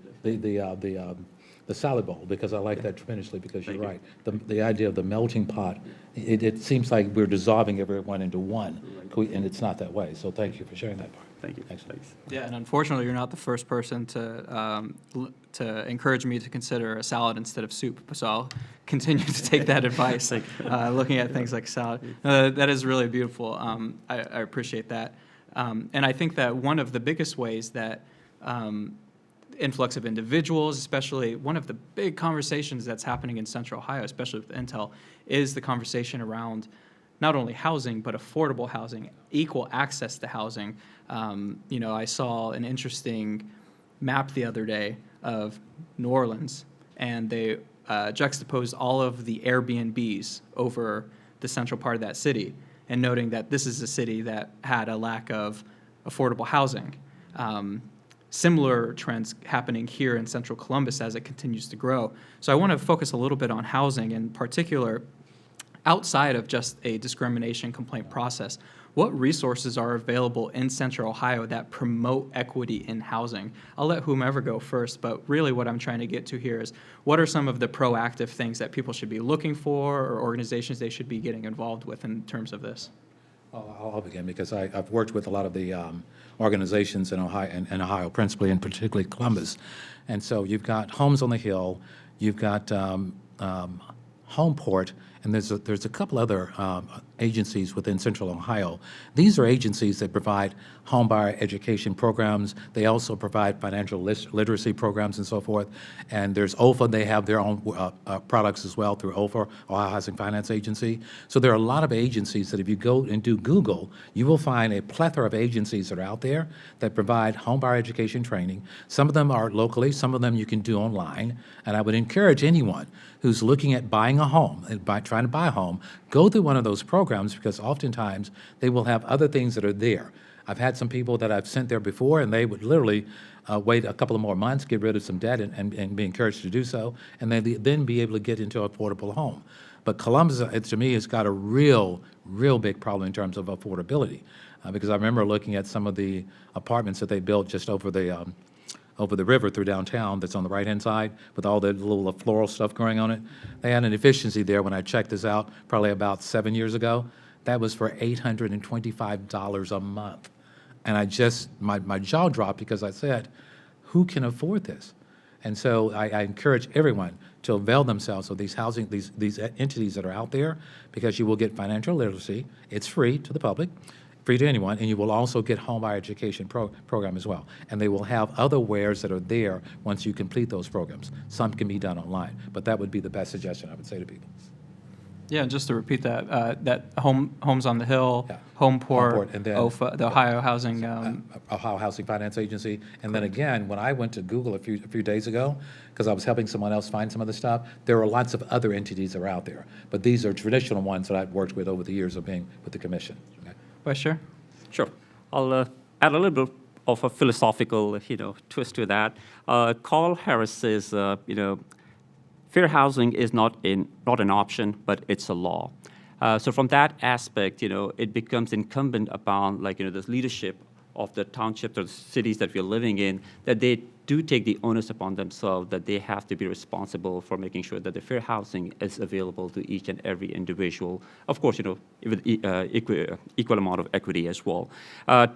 the salad bowl, because I like that tremendously, because you're right. The idea of the melting pot, it seems like we're dissolving everyone into one, and it's not that way. So thank you for sharing that part. Thank you. Excellent. Thanks. Yeah, and unfortunately, you're not the first person to encourage me to consider a salad instead of soup. So I'll continue to take that advice, looking at things like salad. That is really beautiful. I appreciate that. And I think that one of the biggest ways that influx of individuals, especially one of the big conversations that's happening in Central Ohio, especially with Intel, is the conversation around not only housing, but affordable housing, equal access to housing. I saw an interesting map the other day of New Orleans, and they juxtaposed all of the Airbnbs over the central part of that city, and noting that this is a city that had a lack of affordable housing. Similar trends happening here in central Columbus as it continues to grow. So I want to focus a little bit on housing, in particular, outside of just a discrimination complaint process. What resources are available in Central Ohio that promote equity in housing? I'll let whomever go first, but really what I'm trying to get to here is, what are some of the proactive things that people should be looking for, or organizations they should be getting involved with in terms of this? I'll begin, because I've worked with a lot of the organizations in Ohio, principally and particularly Columbus. And so you've got Homes on the Hill, you've got Homeport, and there's a couple other agencies within Central Ohio. These are agencies that provide homebuyer education programs. They also provide financial literacy programs and so forth. And there's OFA. They have their own products as well through OFA, Ohio Housing Finance Agency. So there are a lot of agencies that if you go and do Google, you will find a plethora of agencies that are out there that provide homebuyer education training. Some of them are locally, some of them you can do online. And I would encourage anyone who's looking at buying a home and trying to buy a home, go through one of those programs, because oftentimes they will have other things that are there. I've had some people that I've sent there before, and they would literally wait a couple of more months, get rid of some debt, and be encouraged to do so, and then be able to get into an affordable home. But Columbus, to me, has got a real big problem in terms of affordability, because I remember looking at some of the apartments that they built just over the river through downtown that's on the right-hand side with all the little floral stuff going on it. They had an efficiency there when I checked this out probably about 7 years ago. That was for $825 a month. And my jaw dropped, because I said, who can afford this? And so I encourage everyone to avail themselves of these these entities that are out there, because you will get financial literacy. It's free to the public, free to anyone, and you will also get homebuyer education program as well. And they will have other wares that are there once you complete those programs. Some can be done online, but that would be the best suggestion I would say to people. Yeah, just to repeat that, that Homes on the Hill, Yeah. Homeport, and then OFA, the Ohio Housing, Ohio Housing Finance Agency. And then again, when I went to Google a few days ago, because I was helping someone else find some of the stuff, there are lots of other entities that are out there. But these are traditional ones that I've worked with over the years of being with the commission. Okay? Vice Chair? Sure. I'll add a little bit of a philosophical, twist to that. Carl Harris says, fair housing is not an option, but it's a law. So from that aspect, it becomes incumbent upon, this leadership of the townships or the cities that we're living in, that they do take the onus upon themselves, that they have to be responsible for making sure that the fair housing is available to each and every individual. Of course, with equal amount of equity as well.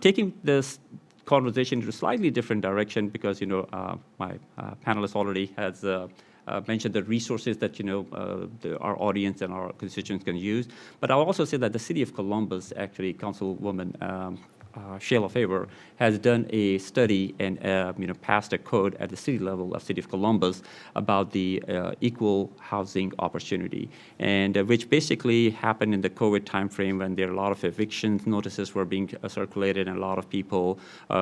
Taking this conversation to a slightly different direction, because my panelist already has mentioned the resources that our audience and our constituents can use. But I'll also say that the city of Columbus, actually, Councilwoman Sheila Faber, has done a study and passed a code at the city level of City of Columbus about the equal housing opportunity, and which basically happened in the COVID timeframe when there are a lot of evictions notices were being circulated, and a lot of people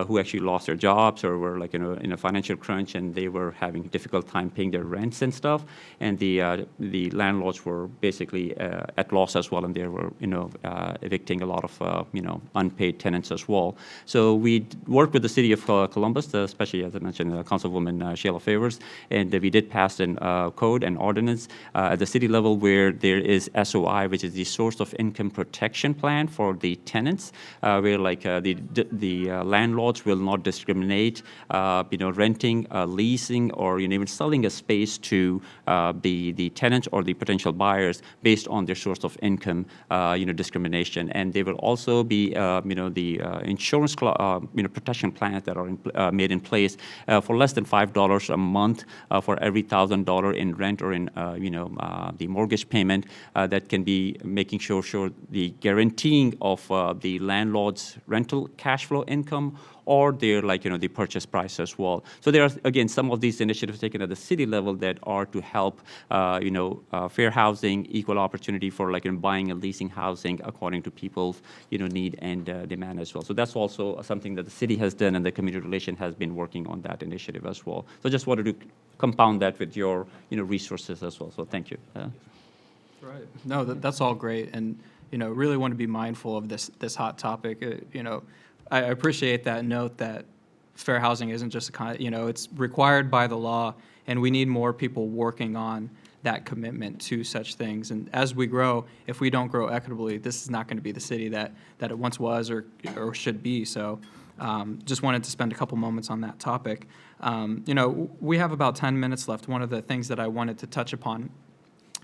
who actually lost their jobs or were in a financial crunch, and they were having a difficult time paying their rents and stuff, and the landlords were basically at loss as well, and they were evicting a lot of unpaid tenants as well. So we worked with the city of Columbus, especially as I mentioned, Councilwoman Sheila Favors, and we did pass a code and ordinance at the city level where there is SOI, which is the source of income protection plan for the tenants, where the landlords will not discriminate, renting, leasing, or even selling a space to the tenants or the potential buyers based on their source of income, discrimination, and they will also be the insurance protection plans that are made in place for less than $5 a month for every $1,000 in rent or in the mortgage payment, that can be making sure the guaranteeing of the landlord's rental cash flow income or their the purchase price as well. So there are again some of these initiatives taken at the city level that are to help fair housing, equal opportunity for buying and leasing housing according to people's need and demand as well. So that's also something that the city has done, and the community relation has been working on that initiative as well. So just wanted to compound that with your resources as well. So thank you. Right. No, that's all great, and really want to be mindful of this hot topic. I appreciate that note that fair housing isn't just it's required by the law, and we need more people working on that commitment to such things. And as we grow, if we don't grow equitably, this is not going to be the city that it once was or should be. So just wanted to spend a couple moments on that topic. We have about 10 minutes left. One of the things that I wanted to touch upon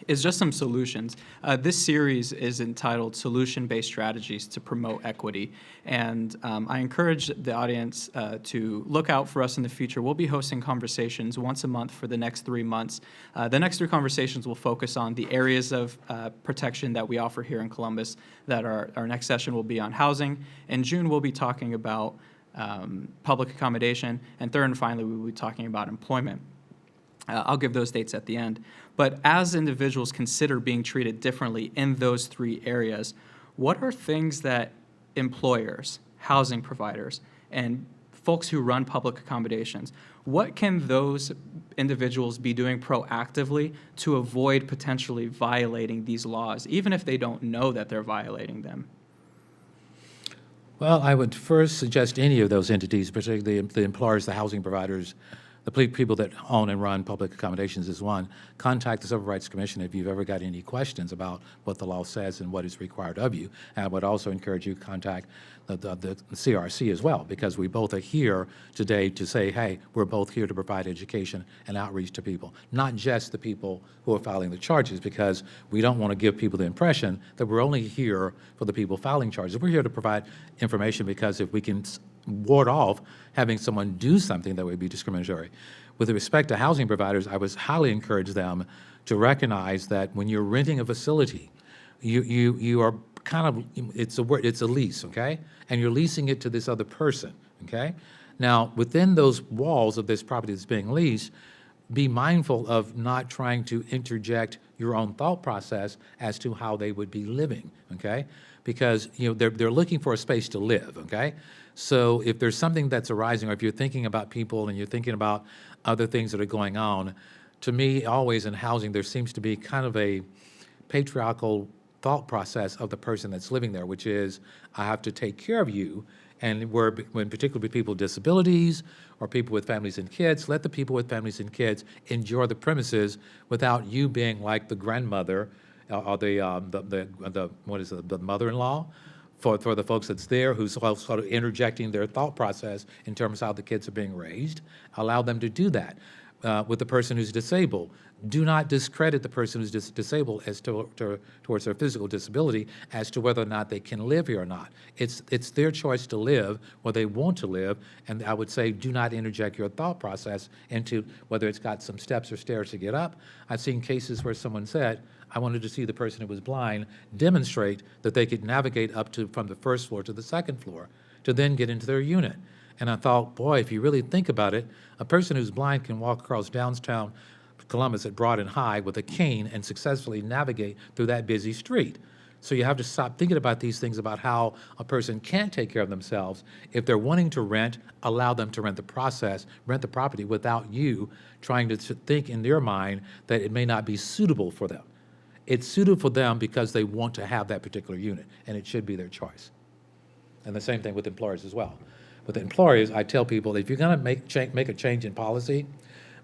is just some solutions. This series is entitled Solution-Based Strategies to Promote Equity, and I encourage the audience to look out for us in the future. We'll be hosting conversations once a month for the next 3 months. The next 3 conversations will focus on the areas of protection that we offer here in Columbus. That our next session will be on housing. In June, we'll be talking about public accommodation, and third and finally, we will be talking about employment. I'll give those dates at the end. But as individuals consider being treated differently in those 3 areas, what are things that employers, housing providers, and folks who run public accommodations, what can those individuals be doing proactively to avoid potentially violating these laws, even if they don't know that they're violating them? Well, I would first suggest any of those entities, particularly the employers, the housing providers, the people that own and run public accommodations is one. Contact the Civil Rights Commission if you've ever got any questions about what the law says and what is required of you. And I would also encourage you to contact the CRC as well, because we both are here today to say, hey, we're both here to provide education and outreach to people, not just the people who are filing the charges, because we don't want to give people the impression that we're only here for the people filing charges. We're here to provide information because if we can ward off having someone do something that would be discriminatory. With respect to housing providers, I would highly encourage them to recognize that when you're renting a facility, you are kind of, it's a lease, okay? And you're leasing it to this other person, okay? Now, within those walls of this property that's being leased, be mindful of not trying to interject your own thought process as to how they would be living, okay? Because, they're looking for a space to live, okay? So if there's something that's arising, or if you're thinking about people and you're thinking about other things that are going on, to me, always in housing, there seems to be kind of a patriarchal thought process of the person that's living there, which is, I have to take care of you. And when particularly people with disabilities or people with families and kids, let the people with families and kids enjoy the premises without you being like the grandmother or the mother-in-law for the folks that's there, who's sort of interjecting their thought process in terms of how the kids are being raised. Allow them to do that. With the person who's disabled, do not discredit the person who's disabled as towards their physical disability as to whether or not they can live here or not. It's their choice to live where they want to live, and I would say do not interject your thought process into whether it's got some steps or stairs to get up. I've seen cases where someone said, I wanted to see the person who was blind demonstrate that they could navigate up from the first floor to the second floor to then get into their unit. And I thought, boy, if you really think about it, a person who's blind can walk across downtown Columbus at Broad and High with a cane and successfully navigate through that busy street. So you have to stop thinking about these things, about how a person can take care of themselves. If they're wanting to rent, allow them to rent the property without you trying to think in their mind that it may not be suitable for them. It's suitable for them because they want to have that particular unit, and it should be their choice. And the same thing with employers as well. With employers, I tell people, if you're going to make a change in policy,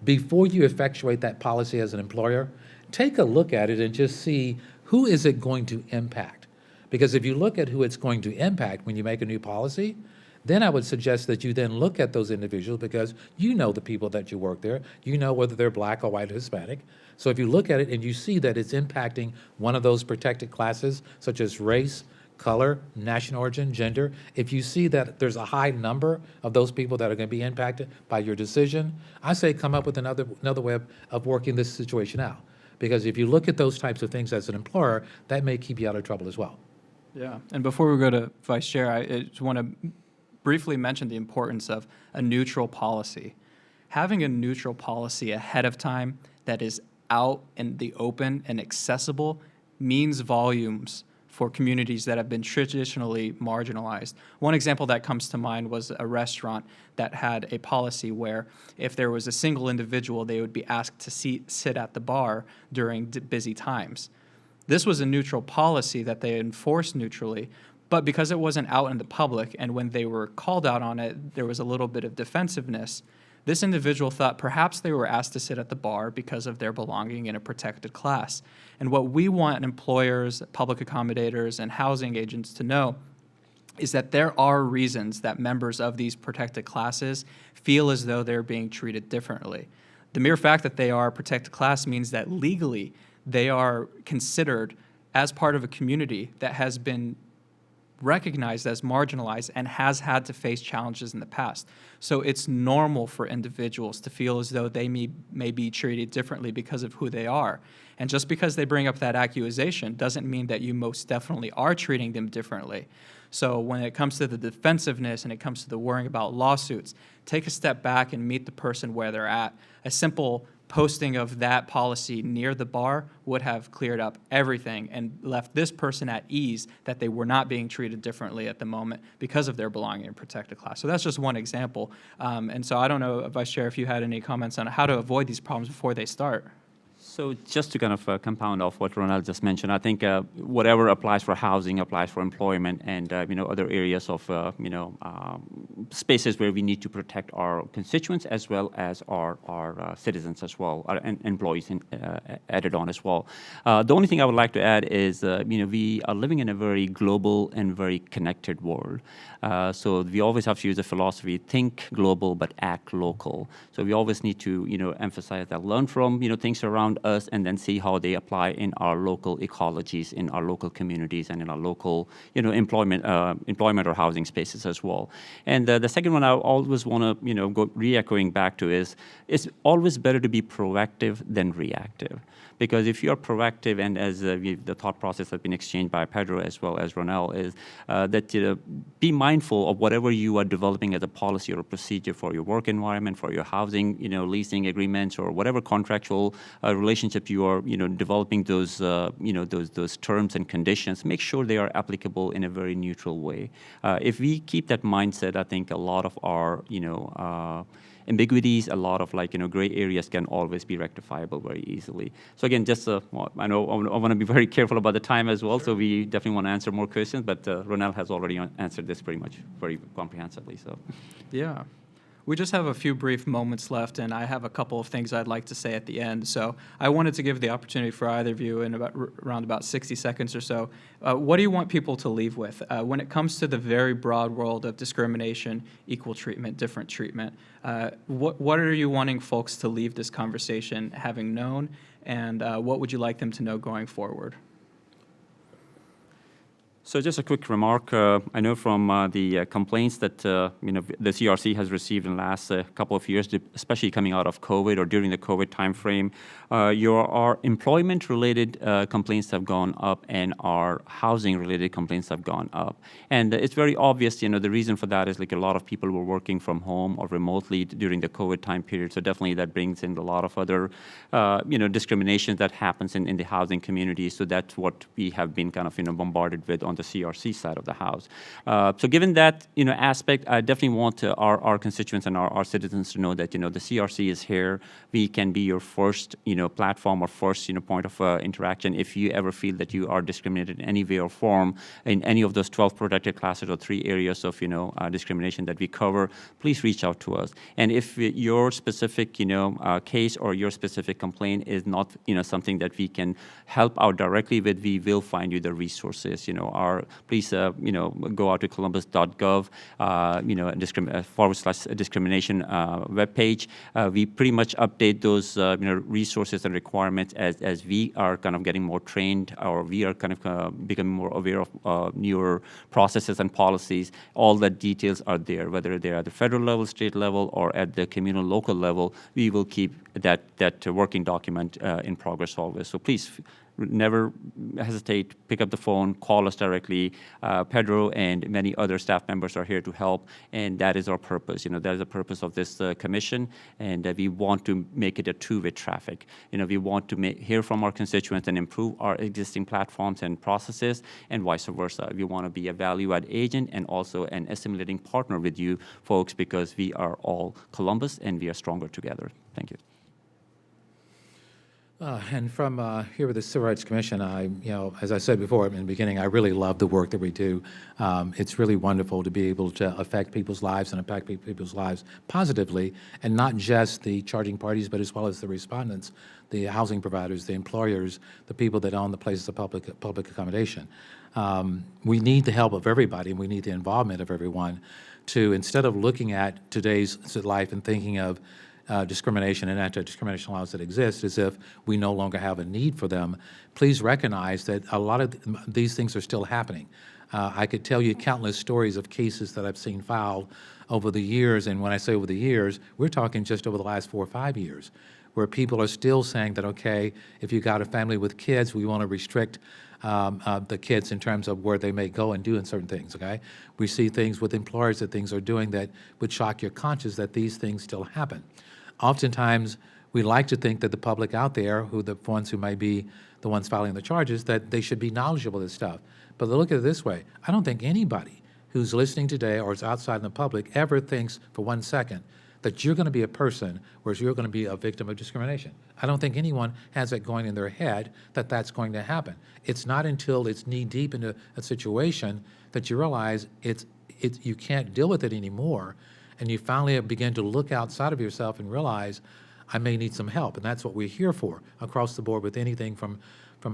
before you effectuate that policy as an employer, take a look at it and just see who is it going to impact. Because if you look at who it's going to impact when you make a new policy, then I would suggest that you then look at those individuals, because you know the people that you work there. You know whether they're black or white or Hispanic. So if you look at it and you see that it's impacting one of those protected classes, such as race, color, national origin, gender, if you see that there's a high number of those people that are going to be impacted by your decision, I say come up with another way of working this situation out. Because if you look at those types of things as an employer, that may keep you out of trouble as well. Yeah, and before we go to Vice Chair, I just want to briefly mention the importance of a neutral policy. Having a neutral policy ahead of time that is out in the open and accessible means volumes for communities that have been traditionally marginalized. One example that comes to mind was a restaurant that had a policy where if there was a single individual, they would be asked to sit at the bar during busy times. This was a neutral policy that they enforced neutrally, but because it wasn't out in the public, and when they were called out on it, there was a little bit of defensiveness. This individual thought perhaps they were asked to sit at the bar because of their belonging in a protected class. And what we want employers, public accommodators, and housing agents to know is that there are reasons that members of these protected classes feel as though they're being treated differently. The mere fact that they are a protected class means that legally they are considered as part of a community that has been recognized as marginalized and has had to face challenges in the past. So it's normal for individuals to feel as though they may be treated differently because of who they are. And just because they bring up that accusation doesn't mean that you most definitely are treating them differently. So when it comes to the defensiveness and it comes to the worrying about lawsuits, take a step back and meet the person where they're at. A simple posting of that policy near the bar would have cleared up everything and left this person at ease that they were not being treated differently at the moment because of their belonging in protected class. So that's just one example. And so I don't know, Vice Chair, if you had any comments on how to avoid these problems before they start. So just to kind of compound off what Ronnell just mentioned, I think whatever applies for housing applies for employment and other areas of spaces where we need to protect our constituents as well as our citizens as well, our employees added on as well. The only thing I would like to add is we are living in a very global and very connected world. So we always have to use the philosophy: think global but act local. So we always need to emphasize that, learn from things around us, and then see how they apply in our local ecologies, in our local communities, and in our local employment or housing spaces as well. And the second one I always want to go re-echoing back to is it's always better to be proactive than reactive. Because if you're proactive, and as the thought process has been exchanged by Pedro as well as Ronnell, is that be mindful of whatever you are developing as a policy or a procedure for your work environment, for your housing, leasing agreements, or whatever contractual relationship you are, developing those, those terms and conditions. Make sure they are applicable in a very neutral way. If we keep that mindset, I think a lot of our, ambiguities, a lot of gray areas can always be rectifiable very easily. So again, just I know I want to be very careful about the time as well, so we definitely want to answer more questions, but Ronnell has already answered this pretty much very comprehensively. So, yeah. We just have a few brief moments left, and I have a couple of things I'd like to say at the end. So I wanted to give the opportunity for either of you in around about 60 seconds or so. What do you want people to leave with? When it comes to the very broad world of discrimination, equal treatment, different treatment, what are you wanting folks to leave this conversation having known, and what would you like them to know going forward? So just a quick remark. I know from the complaints that the CRC has received in the last couple of years, especially coming out of COVID or during the COVID timeframe, our employment-related complaints have gone up, and our housing-related complaints have gone up. And it's very obvious. The reason for that is a lot of people were working from home or remotely during the COVID time period. So definitely that brings in a lot of other discrimination that happens in the housing community. So that's what we have been kind of bombarded with on the CRC side of the house. So given that aspect, I definitely want our constituents and our citizens to know that the CRC is here. We can be your first platform or first point of interaction if you ever feel that you are discriminated in any way or form in any of those 12 protected classes or 3 areas of discrimination that we cover. Please reach out to us. And if your specific case or your specific complaint is not something that we can help out directly with, we will find you the resources. Please go out to columbus.gov /discrimination webpage. We pretty much update those resources and requirements as we are kind of getting more trained, or we are kind of becoming more aware of newer processes and policies. All the details are there, whether they're at the federal level, state level, or at the communal local level. We will keep that working document in progress always. So please never hesitate, pick up the phone, call us directly. Pedro and many other staff members are here to help, and that is our purpose. That is the purpose of this commission, and we want to make it a two-way traffic. We want to hear from our constituents and improve our existing platforms and processes, and vice versa. We want to be a value-add agent and also an assimilating partner with you folks, because we are all Columbus and we are stronger together. Thank you. And from here with the Civil Rights Commission, as I said before in the beginning, I really love the work that we do. It's really wonderful to be able to affect people's lives and impact people's lives positively, and not just the charging parties, but as well as the respondents, the housing providers, the employers, the people that own the places of public accommodation. We need the help of everybody, and we need the involvement of everyone to, instead of looking at today's life and thinking of discrimination and anti-discrimination laws that exist as if we no longer have a need for them. Please recognize that a lot of these things are still happening. I could tell you countless stories of cases that I've seen filed over the years, and when I say over the years, we're talking just over the last 4 or 5 years, where people are still saying that, okay, if you got a family with kids, we want to restrict the kids in terms of where they may go and do in certain things, okay? We see things with employers that things are doing that would shock your conscience that these things still happen. Oftentimes, we like to think that the public out there, who the ones who may be the ones filing the charges, that they should be knowledgeable of this stuff. But look at it this way. I don't think anybody who's listening today or is outside in the public ever thinks for 1 second that you're going to be a person where you're going to be a victim of discrimination. I don't think anyone has that going in their head that that's going to happen. It's not until it's knee-deep into a situation that you realize you can't deal with it anymore, and you finally begin to look outside of yourself and realize, I may need some help. And that's what we're here for across the board with anything from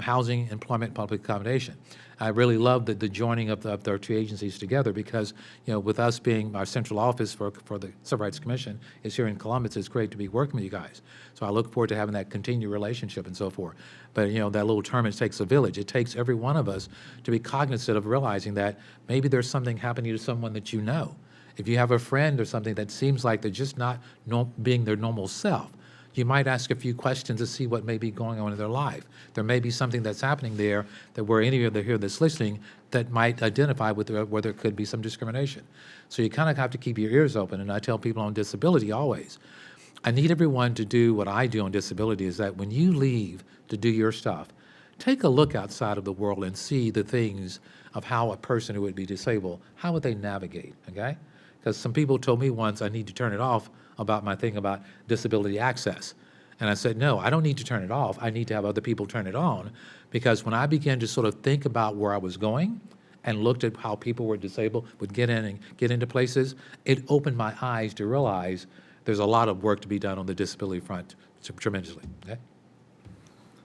housing, employment, public accommodation. I really love the joining of our two agencies together because, with us being our central office for the Civil Rights Commission is here in Columbus, it's great to be working with you guys. So I look forward to having that continued relationship and so forth. But, that little term, it takes a village. It takes every one of us to be cognizant of realizing that maybe there's something happening to someone that you know. If you have a friend or something that seems like they're just not being their normal self, you might ask a few questions to see what may be going on in their life. There may be something that's happening there that where any of you here that's listening that might identify with where there could be some discrimination. So you kind of have to keep your ears open. And I tell people on disability always, I need everyone to do what I do on disability is that when you leave to do your stuff, take a look outside of the world and see the things of how a person who would be disabled, how would they navigate, okay? Because some people told me once I need to turn it off about my thing about disability access. And I said, no, I don't need to turn it off. I need to have other people turn it on, because when I began to sort of think about where I was going and looked at how people were disabled would get in and get into places, it opened my eyes to realize there's a lot of work to be done on the disability front tremendously. Okay?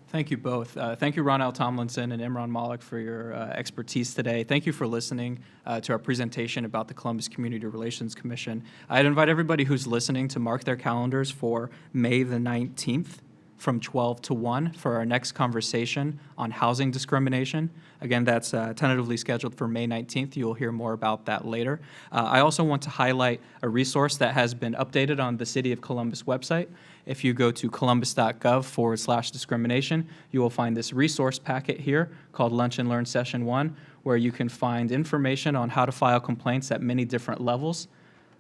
Thank you both. Thank you, Ronnell, Tomlinson, and Imran Malik for your expertise today. Thank you for listening to our presentation about the Columbus Community Relations Commission. I'd invite everybody who's listening to mark their calendars for May the 19th from 12 to 1 for our next conversation on housing discrimination. Again, that's tentatively scheduled for May 19th. You'll hear more about that later. I also want to highlight a resource that has been updated on the City of Columbus website. If you go to columbus.gov/discrimination, you will find this resource packet here called Lunch and Learn Session 1, where you can find information on how to file complaints at many different levels,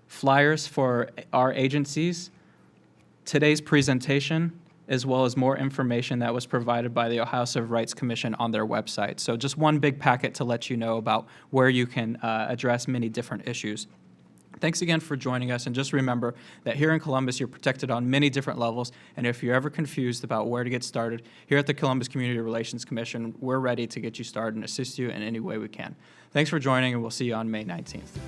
flyers for our agencies, today's presentation, as well as more information that was provided by the Ohio Civil Rights Commission on their website. So just one big packet to let you know about where you can address many different issues. Thanks again for joining us, and just remember that here in Columbus, you're protected on many different levels, and if you're ever confused about where to get started, here at the Columbus Community Relations Commission, we're ready to get you started and assist you in any way we can. Thanks for joining, and we'll see you on May 19th.